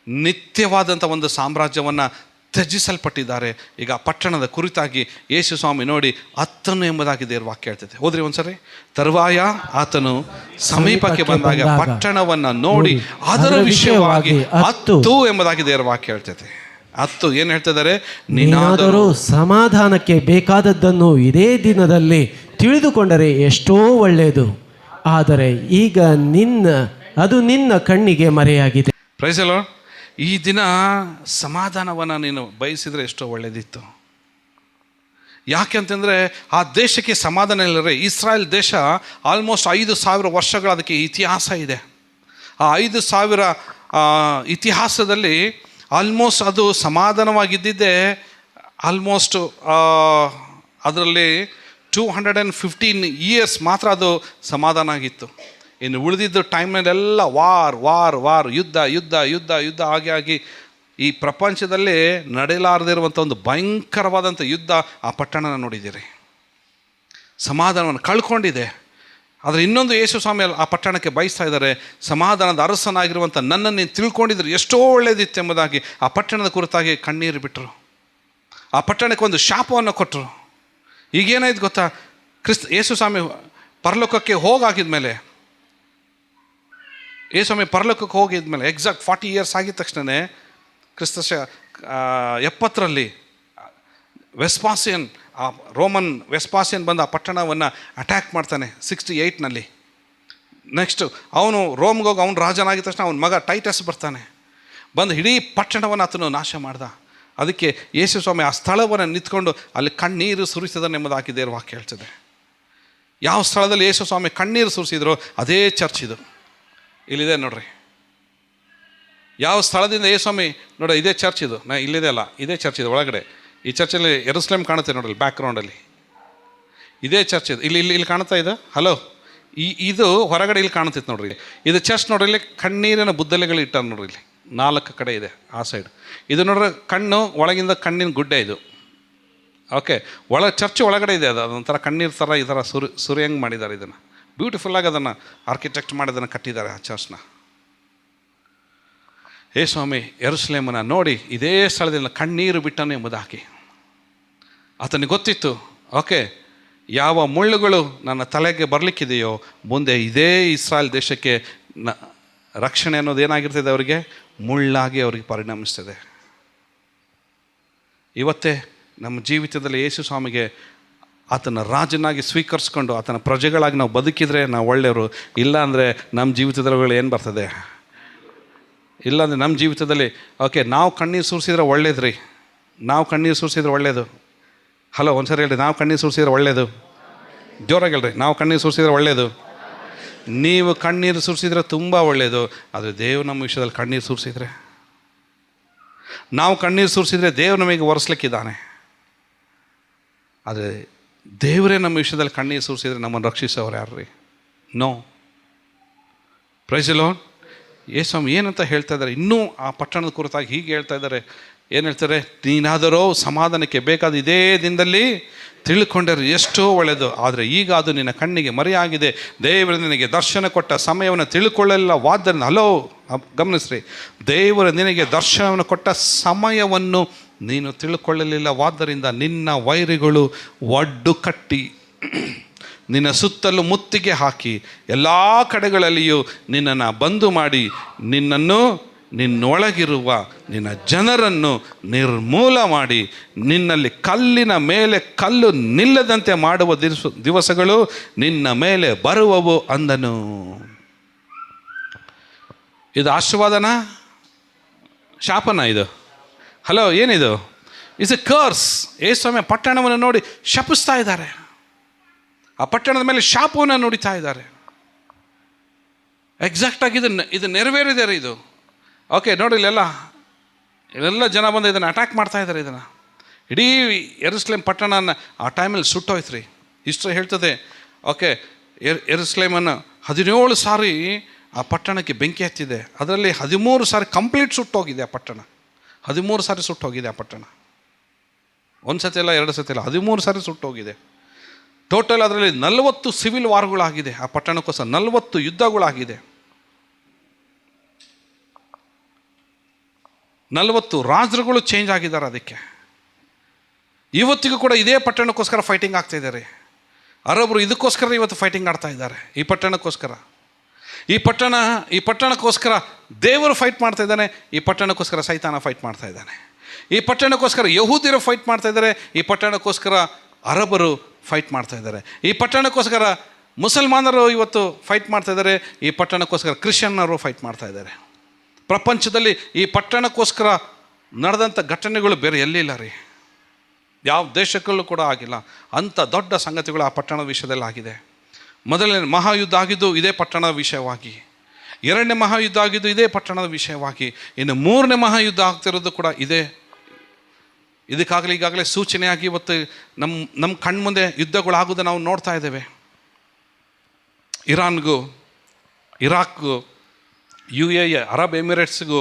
ನಿತ್ಯವಾದಂಥ ಒಂದು ಸಾಮ್ರಾಜ್ಯವನ್ನು ತ್ಯಜಿಸಲ್ಪಟ್ಟಿದ್ದಾರೆ. ಈಗ ಪಟ್ಟಣದ ಕುರಿತಾಗಿ ಯೇಸು ಸ್ವಾಮಿ ನೋಡಿ 10 ಎಂಬುದಾಗಿ ದೇವರ ವಾಕ್ಯ ಹೇಳ್ತೈತೆ. ಹೋದ್ರಿ ಒಂದ್ಸರಿ. ತರುವಾಯ ಆತನು ಸಮೀಪಕ್ಕೆ ಬಂದಾಗ ಪಟ್ಟಣವನ್ನು ನೋಡಿ ಅದರ ವಿಷಯವಾಗಿ 10 ಎಂಬುದಾಗಿ ದೇವರ ವಾಕ್ಯ ಹೇಳ್ತೈತೆ. 10 ಏನು ಹೇಳ್ತಿದ್ದಾರೆ? ನೀನಾದರೂ ಸಮಾಧಾನಕ್ಕೆ ಬೇಕಾದದ್ದನ್ನು ಇದೇ ದಿನದಲ್ಲಿ ತಿಳಿದುಕೊಂಡರೆ ಎಷ್ಟೋ ಒಳ್ಳೆಯದು, ಆದರೆ ಈಗ ಅದು ನಿನ್ನ ಕಣ್ಣಿಗೆ ಮರೆಯಾಗಿದೆ. Price the lord. ಈ ದಿನ ಸಮಾಧಾನವನ್ನು ನೀನು ಬಯಸಿದರೆ ಎಷ್ಟೋ ಒಳ್ಳೆಯದಿತ್ತು. ಯಾಕೆ ಅಂತಂದರೆ ಆ ದೇಶಕ್ಕೆ ಸಮಾಧಾನ ಇಲ್ಲರೆ. ಇಸ್ರಾಯೇಲ್ ದೇಶ ಆಲ್ಮೋಸ್ಟ್ 5,000 ವರ್ಷಗಳ ಅದಕ್ಕೆ ಇತಿಹಾಸ ಇದೆ. ಆ 5,000 ಇತಿಹಾಸದಲ್ಲಿ ಆಲ್ಮೋಸ್ಟ್ ಅದು ಸಮಾಧಾನವಾಗಿದ್ದಿದ್ದೇ ಆಲ್ಮೋಸ್ಟ್ ಅದರಲ್ಲಿ 215 ಇಯರ್ಸ್ ಮಾತ್ರ ಅದು ಸಮಾಧಾನ ಆಗಿತ್ತು. ಇನ್ನು ಉಳಿದಿದ್ದ ಟೈಮ್ನಲ್ಲೆಲ್ಲ ವಾರ್ ಯುದ್ಧ ಆಗಿ ಈ ಪ್ರಪಂಚದಲ್ಲಿ ನಡೆಯಲಾರದಿರುವಂಥ ಒಂದು ಭಯಂಕರವಾದಂಥ ಯುದ್ಧ ಆ ಪಟ್ಟಣನ ನೋಡಿದ್ದೀರಿ. ಸಮಾಧಾನವನ್ನು ಕಳ್ಕೊಂಡಿದೆ. ಆದರೆ ಇನ್ನೊಂದು ಯೇಸು ಸ್ವಾಮಿ ಆ ಪಟ್ಟಣಕ್ಕೆ ಬಯಸ್ತಾ ಇದ್ದಾರೆ, ಸಮಾಧಾನದ ಅರಸನಾಗಿರುವಂಥ ನನ್ನನ್ನು ನೀನು ತಿಳ್ಕೊಂಡಿದ್ರು ಎಷ್ಟೋ ಒಳ್ಳೆಯದಿತ್ತು ಎಂಬುದಾಗಿ ಆ ಪಟ್ಟಣದ ಕುರಿತಾಗಿ ಕಣ್ಣೀರು ಬಿಟ್ಟರು. ಆ ಪಟ್ಟಣಕ್ಕೆ ಒಂದು ಶಾಪವನ್ನು ಕೊಟ್ಟರು. ಈಗೇನಾಯ್ತು ಗೊತ್ತಾ? ಯೇಸು ಸ್ವಾಮಿ ಪರಲೋಕಕ್ಕೆ ಹೋಗಿದ್ಮೇಲೆ ಎಕ್ಸಾಕ್ಟ್ 40 ಇಯರ್ಸ್ ಆಗಿದ ತಕ್ಷಣವೇ ಕ್ರಿಸ್ತ 70ರಲ್ಲಿ ವೆಸ್ಪಾಸಿಯನ್, ಆ ರೋಮನ್ ವೆಸ್ಪಾಸಿಯನ್ ಬಂದು ಆ ಪಟ್ಟಣವನ್ನು ಅಟ್ಯಾಕ್ ಮಾಡ್ತಾನೆ 68ನಲ್ಲಿ. ನೆಕ್ಸ್ಟು ಅವನು ರೋಮ್ಗೆ ಹೋಗಿ ಅವನು ರಾಜನಾಗಿದ ತಕ್ಷಣ ಅವನ ಮಗ ಟೈಟಸ್ ಬರ್ತಾನೆ, ಬಂದು ಇಡೀ ಪಟ್ಟಣವನ್ನು ಆತನು ನಾಶ ಮಾಡ್ದ. ಅದಕ್ಕೆ ಯೇಸು ಸ್ವಾಮಿ ಆ ಸ್ಥಳವನ್ನು ನಿಂತ್ಕೊಂಡು ಅಲ್ಲಿ ಕಣ್ಣೀರು ಸುರಿಸಿದನೆಂಬುದಾಗಿ ದೇವರ ವಾಕ್ಯ ಹೇಳ್ತದೆ. ಯಾವ ಸ್ಥಳದಲ್ಲಿ ಯೇಸು ಸ್ವಾಮಿ ಕಣ್ಣೀರು ಸುರಿಸಿದ್ರು ಅದೇ ಚರ್ಚ್ ಇದು. ಇಲ್ಲಿದೆ ನೋಡ್ರಿ. ಯಾವ ಸ್ಥಳದಿಂದ ಯೇಸು ಸ್ವಾಮಿ ನೋಡಿ, ಇದೇ ಚರ್ಚ್ ಇದು. ಇಲ್ಲಿದೆ ಅಲ್ಲ, ಇದೇ ಚರ್ಚ್ ಇದು ಒಳಗಡೆ. ಈ ಚರ್ಚಲ್ಲಿ ಯೆರೂಸಲೇಮ್ ಕಾಣುತ್ತೆ ನೋಡ್ರಿ ಬ್ಯಾಕ್ಗ್ರೌಂಡಲ್ಲಿ. ಇದೇ ಚರ್ಚ್ ಇದು. ಇಲ್ಲಿ ಕಾಣುತ್ತಾ ಇದು? ಹಲೋ, ಇದು ಹೊರಗಡೆ ಇಲ್ಲಿ ಕಾಣುತ್ತಿತ್ತು ನೋಡ್ರಿ. ಇದು ಚರ್ಚ್ ನೋಡ್ರಿ. ಇಲ್ಲಿ ಕಣ್ಣೀರಿನ ಬುದ್ದಲೆಗಳು ಇಟ್ಟಾರ ನೋಡ್ರಿ. ಇಲ್ಲಿ 4 ಕಡೆ ಇದೆ ಆ ಸೈಡ್. ಇದು ನೋಡ್ರಿ ಕಣ್ಣು ಒಳಗಿಂದ ಕಣ್ಣಿನ ಗುಡ್ಡೆ ಇದು. ಓಕೆ, ಚರ್ಚ್ ಒಳಗಡೆ ಇದೆ ಅದು. ಅದೊಂಥರ ಕಣ್ಣೀರು ಥರ ಈ ಥರ ಸುರಿಯಂಗೆ ಮಾಡಿದ್ದಾರೆ. ಇದನ್ನು ಬ್ಯೂಟಿಫುಲ್ಲಾಗಿ ಅದನ್ನು ಆರ್ಕಿಟೆಕ್ಟ್ ಮಾಡಿ ಅದನ್ನು ಕಟ್ಟಿದ್ದಾರೆ ಆ ಚರ್ಚ್ನ. ಯೇಸು ಸ್ವಾಮಿ ಯೆರೂಸಲೇಮನ್ನು ನೋಡಿ ಇದೇ ಸ್ಥಳದಿಂದ ಕಣ್ಣೀರು ಬಿಟ್ಟನು ಎಂಬುದಾಗಿ ಆತನಿಗೆ ಗೊತ್ತಿತ್ತು. ಓಕೆ, ಯಾವ ಮುಳ್ಳುಗಳು ನನ್ನ ತಲೆಗೆ ಬರಲಿಕ್ಕಿದೆಯೋ ಮುಂದೆ ಇದೇ ಇಸ್ರಾಯೇಲ್ ದೇಶಕ್ಕೆ ರಕ್ಷಣೆ ಅನ್ನೋದು ಏನಾಗಿರ್ತದೆ, ಅವರಿಗೆ ಮುಳ್ಳಾಗಿ ಅವರಿಗೆ ಪರಿಣಮಿಸ್ತದೆ. ಇವತ್ತೇ ನಮ್ಮ ಜೀವಿತದಲ್ಲಿ ಯೇಸು ಸ್ವಾಮಿಗೆ ಆತನ ರಾಜನಾಗಿ ಸ್ವೀಕರಿಸ್ಕೊಂಡು ಆತನ ಪ್ರಜೆಗಳಾಗಿ ನಾವು ಬದುಕಿದರೆ ನಾವು ಒಳ್ಳೆಯವರು. ಇಲ್ಲ ಅಂದರೆ ನಮ್ಮ ಜೀವಿತದಲ್ಲಿ ಏನು ಬರ್ತದೆ? ಇಲ್ಲಾಂದರೆ ನಮ್ಮ ಜೀವಿತದಲ್ಲಿ ಓಕೆ ನಾವು ಕಣ್ಣೀರು ಸುರಿಸಿದ್ರೆ ಒಳ್ಳೇದು ರೀ. ನಾವು ಕಣ್ಣೀರು ಸುರಿಸಿದ್ರೆ ಒಳ್ಳೆಯದು. ಹಲೋ, ಒಂದ್ಸರಿ ಹೇಳ್ರಿ, ನಾವು ಕಣ್ಣೀರು ಸುರಿಸಿದ್ರೆ ಒಳ್ಳೆಯದು. ಜೋರಾಗಿ ಹೇಳ್ರಿ, ನಾವು ಕಣ್ಣೀರು ಸುರಿಸಿದ್ರೆ ಒಳ್ಳೆಯದು. ನೀವು ಕಣ್ಣೀರು ಸುರಿಸಿದ್ರೆ ತುಂಬ ಒಳ್ಳೆಯದು. ಆದರೆ ದೇವ್ರು ನಮ್ಮ ವಿಷಯದಲ್ಲಿ ಕಣ್ಣೀರು ಸುರಿಸಿದ್ರೆ, ನಾವು ಕಣ್ಣೀರು ಸುರಿಸಿದ್ರೆ ದೇವ್ರು ನಮಗೆ ಒರೆಸ್ಲಿಕ್ಕಿದ್ದಾನೆ. ಆದರೆ ದೇವರೇ ನಮ್ಮ ವಿಷಯದಲ್ಲಿ ಕಣ್ಣೀರು ಸುರಿಸಿದ್ರೆ ನಮ್ಮನ್ನು ರಕ್ಷಿಸೋರು ಯಾರು ರೀ? No. Praise the lord. Yesu Swami ಏನಂತ ಹೇಳ್ತಾ ಇದ್ದಾರೆ? ಇನ್ನೂ ಆ ಪಟ್ಟಣದ ಕುರಿತಾಗಿ ಹೀಗೆ ಹೇಳ್ತಾ ಇದ್ದಾರೆ. ಏನು ಹೇಳ್ತಾರೆ? ನೀನಾದರೂ ಸಮಾಧಾನಕ್ಕೆ ಬೇಕಾದ ಇದೇ ದಿನದಲ್ಲಿ ತಿಳ್ಕೊಂಡರೆ ಎಷ್ಟೋ ಒಳ್ಳೆಯದು, ಆದರೆ ಈಗ ಅದು ನಿನ್ನ ಕಣ್ಣಿಗೆ ಮರೆಯಾಗಿದೆ. ದೇವರು ನಿನಗೆ ದರ್ಶನ ಕೊಟ್ಟ ಸಮಯವನ್ನು ತಿಳ್ಕೊಳ್ಳಲಿಲ್ಲವಾದ್ದರಿಂದ, ಹಲೋ ಗಮನಿಸ್ರಿ, ದೇವರು ನಿನಗೆ ದರ್ಶನವನ್ನು ಕೊಟ್ಟ ಸಮಯವನ್ನು ನೀನು ತಿಳ್ಕೊಳ್ಳಲಿಲ್ಲವಾದ್ದರಿಂದ ನಿನ್ನ ವೈರಿಗಳು ಒಡ್ಡು ಕಟ್ಟಿ ನಿನ್ನ ಸುತ್ತಲೂ ಮುತ್ತಿಗೆ ಹಾಕಿ ಎಲ್ಲ ಕಡೆಗಳಲ್ಲಿಯೂ ನಿನ್ನನ್ನು ಬಂದು ಮಾಡಿ ನಿನ್ನನ್ನು ನಿನ್ನೊಳಗಿರುವ ನಿನ್ನ ಜನರನ್ನು ನಿರ್ಮೂಲ ಮಾಡಿ ನಿನ್ನಲ್ಲಿ ಕಲ್ಲಿನ ಮೇಲೆ ಕಲ್ಲು ನಿಲ್ಲದಂತೆ ಮಾಡುವ ದಿವಸಗಳು ನಿನ್ನ ಮೇಲೆ ಬರುವವು ಅಂದನು. ಇದು ಆಶೀರ್ವಾದನ ಶಾಪನ? ಇದು ಹಲೋ ಏನಿದು? It's a curse. ಯೇಸುಸ್ವಾಮಿ ಪಟ್ಟಣವನ್ನು ನೋಡಿ ಶಪಿಸ್ತಾ ಇದ್ದಾರೆ. ಆ ಪಟ್ಟಣದ ಮೇಲೆ ಶಾಪವನ್ನು ನುಡಿತಾ ಇದ್ದಾರೆ. ಎಕ್ಸಾಕ್ಟಾಗಿ ಇದು ನೆರವೇರಿದೆ ರೀ ಇದು. ಓಕೆ ನೋಡಿ, ಇಲ್ಲೆಲ್ಲ ಜನ ಬಂದು ಇದನ್ನು ಅಟ್ಯಾಕ್ ಮಾಡ್ತಾ ಇದ್ದಾರೆ. ಇದನ್ನು ಇಡೀ ಯೆರೂಸಲೇಮ್ ಪಟ್ಟಣನ ಆ ಟೈಮಲ್ಲಿ ಸುಟ್ಟೋಯ್ತು ರೀ. ಹಿಸ್ಟ್ರಿ ಹೇಳ್ತದೆ. ಓಕೆ, ಯೆರೂಸಲೇಮನ್ನು 17 ಸಾರಿ ಆ ಪಟ್ಟಣಕ್ಕೆ ಬೆಂಕಿ ಹತ್ತಿದೆ. ಅದರಲ್ಲಿ 13 ಸಾರಿ ಕಂಪ್ಲೀಟ್ ಸುಟ್ಟೋಗಿದೆ ಆ ಪಟ್ಟಣ. 13 ಸಾರಿ ಸುಟ್ಟೋಗಿದೆ ಆ ಪಟ್ಟಣ. ಒಂದು ಸತಿ ಇಲ್ಲ, 2 ಸತಿ ಇಲ್ಲ, 13 ಸಾರಿ ಸುಟ್ಟೋಗಿದೆ. ಟೋಟಲ್ ಅದರಲ್ಲಿ 40 ಸಿವಿಲ್ ವಾರ್ಗಳಾಗಿದೆ ಆ ಪಟ್ಟಣಕ್ಕೋಸ್ಕರ. 40 ಯುದ್ಧಗಳಾಗಿದೆ. 40 ರಾಜರುಗಳು ಚೇಂಜ್ ಆಗಿದ್ದಾರೆ ಅದಕ್ಕೆ. ಇವತ್ತಿಗೂ ಕೂಡ ಇದೇ ಪಟ್ಟಣಕ್ಕೋಸ್ಕರ ಫೈಟಿಂಗ್ ಆಗ್ತಾ ಇದ್ದಾರೆ. ಅರಬರು ಇದಕ್ಕೋಸ್ಕರ ಇವತ್ತು ಫೈಟಿಂಗ್ ಆಡ್ತಾ ಇದ್ದಾರೆ, ಈ ಪಟ್ಟಣಕ್ಕೋಸ್ಕರ. ಈ ಪಟ್ಟಣಕ್ಕೋಸ್ಕರ ದೇವರು ಫೈಟ್ ಮಾಡ್ತಾ ಇದ್ದಾನೆ. ಈ ಪಟ್ಟಣಕ್ಕೋಸ್ಕರ ಸೈತಾನ ಫೈಟ್ ಮಾಡ್ತಾ ಇದ್ದಾನೆ. ಈ ಪಟ್ಟಣಕ್ಕೋಸ್ಕರ ಯಹೂದ್ಯರು ಫೈಟ್ ಮಾಡ್ತಾ ಇದ್ದಾರೆ. ಈ ಪಟ್ಟಣಕ್ಕೋಸ್ಕರ ಅರಬರು ಫೈಟ್ ಮಾಡ್ತಾ ಇದ್ದಾರೆ. ಈ ಪಟ್ಟಣಕ್ಕೋಸ್ಕರ ಮುಸಲ್ಮಾನರು ಇವತ್ತು ಫೈಟ್ ಮಾಡ್ತಾ ಇದ್ದಾರೆ. ಈ ಪಟ್ಟಣಕ್ಕೋಸ್ಕರ ಕ್ರಿಶ್ಚಿಯನ್ನರು ಫೈಟ್ ಮಾಡ್ತಾ ಇದ್ದಾರೆ. ಪ್ರಪಂಚದಲ್ಲಿ ಈ ಪಟ್ಟಣಕ್ಕೋಸ್ಕರ ನಡೆದಂಥ ಘಟನೆಗಳು ಬೇರೆ ಎಲ್ಲಿಲ್ಲ ರೀ. ಯಾವ ದೇಶಕ್ಕಲ್ಲೂ ಕೂಡ ಆಗಿಲ್ಲ. ಅಂಥ ದೊಡ್ಡ ಸಂಗತಿಗಳು ಆ ಪಟ್ಟಣದ ವಿಷಯದಲ್ಲಿ ಆಗಿದೆ. ಮೊದಲನೇ ಮಹಾಯುದ್ಧ ಆಗಿದ್ದು ಇದೇ ಪಟ್ಟಣದ ವಿಷಯವಾಗಿ, 2ನೇ ಮಹಾಯುದ್ಧ ಆಗಿದ್ದು ಇದೇ ಪಟ್ಟಣದ ವಿಷಯವಾಗಿ, ಇನ್ನು 3ನೇ ಮಹಾಯುದ್ಧ ಆಗ್ತಿರೋದು ಕೂಡ ಇದಕ್ಕಾಗಲೇ ಈಗಾಗಲೇ ಸೂಚನೆಯಾಗಿ ಇವತ್ತು ನಮ್ಮ ಕಣ್ಮುಂದೆ ಯುದ್ಧಗಳಾಗೋದು ನಾವು ನೋಡ್ತಾ ಇದ್ದೇವೆ. ಇರಾನ್ಗೂ, ಇರಾಕ್ಗೂ, UAE ಅರಬ್ ಎಮಿರೇಟ್ಸ್ಗೂ,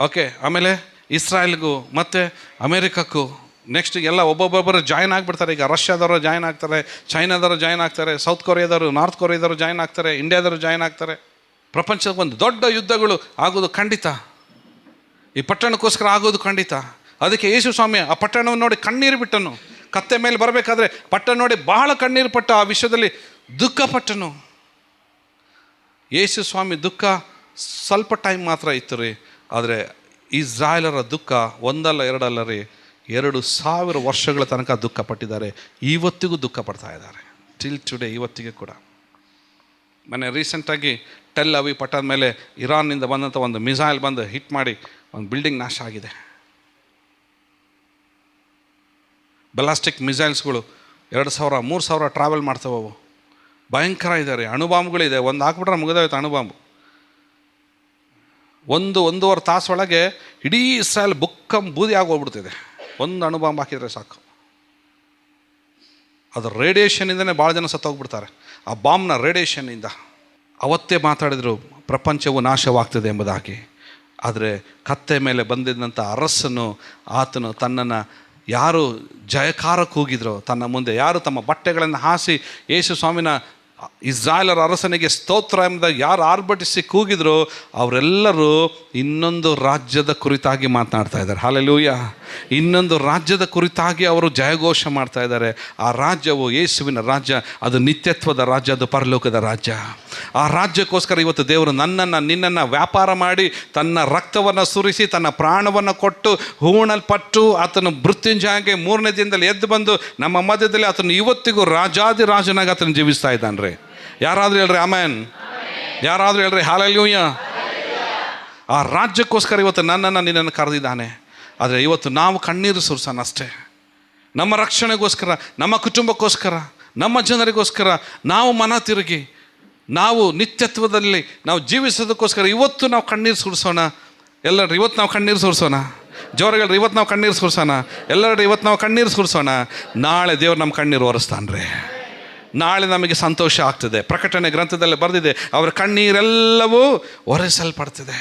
ಓಕೆ, ಆಮೇಲೆ ಇಸ್ರಾಯೇಲ್ಗೂ ಮತ್ತು ಅಮೇರಿಕಕ್ಕೂ, ನೆಕ್ಸ್ಟ್ ಎಲ್ಲ ಒಬ್ಬೊಬ್ಬರು ಜಾಯ್ನ್ ಆಗಿಬಿಡ್ತಾರೆ. ಈಗ ರಷ್ಯಾದವರು ಜಾಯ್ನ್ ಆಗ್ತಾರೆ, ಚೈನಾದವರು ಜಾಯ್ನ್ ಆಗ್ತಾರೆ, ಸೌತ್ ಕೊರಿಯಾದವರು, ನಾರ್ತ್ ಕೊರಿಯಾದವರು ಜಾಯ್ನ್ ಆಗ್ತಾರೆ, ಇಂಡಿಯಾದವರು ಜಾಯ್ನ್ ಆಗ್ತಾರೆ. ಪ್ರಪಂಚದ ಒಂದು ದೊಡ್ಡ ಯುದ್ಧಗಳು ಆಗೋದು ಖಂಡಿತ. ಈ ಪಟ್ಟಣಕ್ಕೋಸ್ಕರ ಆಗೋದು ಖಂಡಿತ. ಅದಕ್ಕೆ ಯೇಸು ಸ್ವಾಮಿ ಆ ಪಟ್ಟಣವನ್ನು ನೋಡಿ ಕಣ್ಣೀರು ಬಿಟ್ಟನು. ಕತ್ತೆ ಮೇಲೆ ಬರಬೇಕಾದ್ರೆ ಪಟ್ಟಣ ನೋಡಿ ಬಹಳ ಕಣ್ಣೀರು ಪಟ್ಟ, ಆ ವಿಷಯದಲ್ಲಿ ದುಃಖಪಟ್ಟನು. ಯೇಸು ಸ್ವಾಮಿ ದುಃಖ ಸ್ವಲ್ಪ ಟೈಮ್ ಮಾತ್ರ ಇತ್ತು ರೀ. ಆದರೆ ಇಸ್ರಾಯೇಲರ ದುಃಖ ಒಂದಲ್ಲ ಎರಡಲ್ಲ ರೀ, 2000 ವರ್ಷಗಳ ತನಕ ದುಃಖ ಪಟ್ಟಿದ್ದಾರೆ. ಇವತ್ತಿಗೂ ದುಃಖ ಪಡ್ತಾ ಇದ್ದಾರೆ, ಟಿಲ್ ಟುಡೇ, ಇವತ್ತಿಗೆ ಕೂಡ. ಮೊನ್ನೆ ರೀಸೆಂಟಾಗಿ ಟೆಲ್ ಅವೀವ್ ಪಟ್ಟಣದ ಮೇಲೆ ಇರಾನ್ನಿಂದ ಬಂದಂಥ ಒಂದು ಮಿಸೈಲ್ ಬಂದು ಹಿಟ್ ಮಾಡಿ ಒಂದು ಬಿಲ್ಡಿಂಗ್ ನಾಶ ಆಗಿದೆ. ಬಲಾಸ್ಟಿಕ್ ಮಿಸೈಲ್ಸ್ಗಳು 2000 3000 ಟ್ರಾವೆಲ್ ಮಾಡ್ತಾವವು. ಭಯಂಕರ ಇದ್ದಾರೆ. ಅಣುಬಾಂಬ್ಗಳಿದೆ. ಒಂದು ಹಾಕ್ಬಿಟ್ರೆ ಮುಗಿದೋಯ್ತು ಅಣುಬಾಂಬು. 1-1.5 ತಾಸು ಒಳಗೆ ಇಡೀ ಇಸ್ರಾಯೇಲ್ ಬೂದಿ ಆಗೋಗ್ಬಿಡ್ತಿದೆ. ಒಂದು ಅಣುಬಾಂಬ್ ಹಾಕಿದರೆ ಸಾಕು. ಅದು ರೇಡಿಯೇಷನಿಂದನೇ ಭಾಳ ಜನ ಸತ್ತೋಗ್ಬಿಡ್ತಾರೆ, ಆ ಬಾಂಬ್ನ ರೇಡಿಯೇಷನ್ನಿಂದ. ಅವತ್ತೇ ಮಾತಾಡಿದರು ಪ್ರಪಂಚವು ನಾಶವಾಗ್ತದೆ ಎಂಬುದಾಗಿ. ಆದರೆ ಕತ್ತೆ ಮೇಲೆ ಬಂದಿದ್ದಂಥ ಅರಸನು, ಆತನು ತನ್ನನ್ನು ಯಾರು ಜಯಕಾರ ಕೂಗಿದ್ರೋ, ತನ್ನ ಮುಂದೆ ಯಾರು ತಮ್ಮ ಬಟ್ಟೆಗಳನ್ನು ಹಾಸಿ ಯೇಸು ಸ್ವಾಮಿನ ಇಸ್ರಾಯೇಲರ ಅರಸನಿಗೆ ಸ್ತೋತ್ರ ಎಂಬುದಾಗಿ ಯಾರು ಆರ್ಭಟಿಸಿ ಕೂಗಿದ್ರು, ಅವರೆಲ್ಲರೂ ಇನ್ನೊಂದು ರಾಜ್ಯದ ಕುರಿತಾಗಿ ಮಾತನಾಡ್ತಾ ಇದ್ದಾರೆ. ಹಲ್ಲೆಲೂಯಾ. ಇನ್ನೊಂದು ರಾಜ್ಯದ ಕುರಿತಾಗಿ ಅವರು ಜಯಘೋಷ ಮಾಡ್ತಾ ಇದ್ದಾರೆ. ಆ ರಾಜ್ಯವು ಯೇಸುವಿನ ರಾಜ್ಯ. ಅದು ನಿತ್ಯತ್ವದ ರಾಜ್ಯ, ಅದು ಪರಲೋಕದ ರಾಜ್ಯ. ಆ ರಾಜ್ಯಕ್ಕೋಸ್ಕರ ಇವತ್ತು ದೇವರು ನಿನ್ನನ್ನು ವ್ಯಾಪಾರ ಮಾಡಿ ತನ್ನ ರಕ್ತವನ್ನು ಸುರಿಸಿ ತನ್ನ ಪ್ರಾಣವನ್ನು ಕೊಟ್ಟು ಹೂಣಲ್ಪಟ್ಟು ಆತನು ಮೃತ್ಯುಂಜಯಗೆ 3ನೇ ದಿನದಲ್ಲಿ ಎದ್ದು ಬಂದು ನಮ್ಮ ಮಧ್ಯದಲ್ಲಿ ಆತನು ಇವತ್ತಿಗೂ ರಾಜಾದಿರಾಜನಾಗಿ ಆತನು ಜೀವಿಸ್ತಾ ಇದ್ದಾನೆ ರೀ. ಯಾರಾದರೂ ಹೇಳ್ರಿ ಆಮೆನ್. ಯಾರಾದರೂ ಹೇಳ್ರಿ ಹಲ್ಲೆಲೂಯಾ. ಆ ರಾಜ್ಯಕ್ಕೋಸ್ಕರ ಇವತ್ತು ನಿನ್ನನ್ನು ಕರೆದಿದ್ದಾನೆ. ಆದರೆ ಇವತ್ತು ನಾವು ಕಣ್ಣೀರು ಸುರಿಸೋಣ ಅಷ್ಟೇ. ನಮ್ಮ ರಕ್ಷಣೆಗೋಸ್ಕರ, ನಮ್ಮ ಕುಟುಂಬಕ್ಕೋಸ್ಕರ, ನಮ್ಮ ಜನರಿಗೋಸ್ಕರ ನಾವು ಮನ ತಿರುಗಿ ನಾವು ನಿತ್ಯತ್ವದಲ್ಲಿ ನಾವು ಜೀವಿಸೋದಕ್ಕೋಸ್ಕರ ಇವತ್ತು ನಾವು ಕಣ್ಣೀರು ಸುರಿಸೋಣ. ಎಲ್ಲರೂ ಇವತ್ತು ನಾವು ಕಣ್ಣೀರು ಸುರಿಸೋಣ. ಜೋರಗಳ್ರಿ, ಇವತ್ತು ನಾವು ಕಣ್ಣೀರು ಸುರಿಸೋಣ. ಎಲ್ಲರೂ ಇವತ್ತು ನಾವು ಕಣ್ಣೀರು ಸುರಿಸೋಣ. ನಾಳೆ ದೇವ್ರು ನಮ್ಮ ಕಣ್ಣೀರು ಒರೆಸ್ತಾನೆ ರೀ. ನಾಳೆ ನಮಗೆ ಸಂತೋಷ ಆಗ್ತದೆ. ಪ್ರಕಟಣೆ ಗ್ರಂಥದಲ್ಲಿ ಬರೆದಿದೆ, ಅವರ ಕಣ್ಣೀರೆಲ್ಲವೂ ಒರೆಸಲ್ಪಡ್ತದೆ.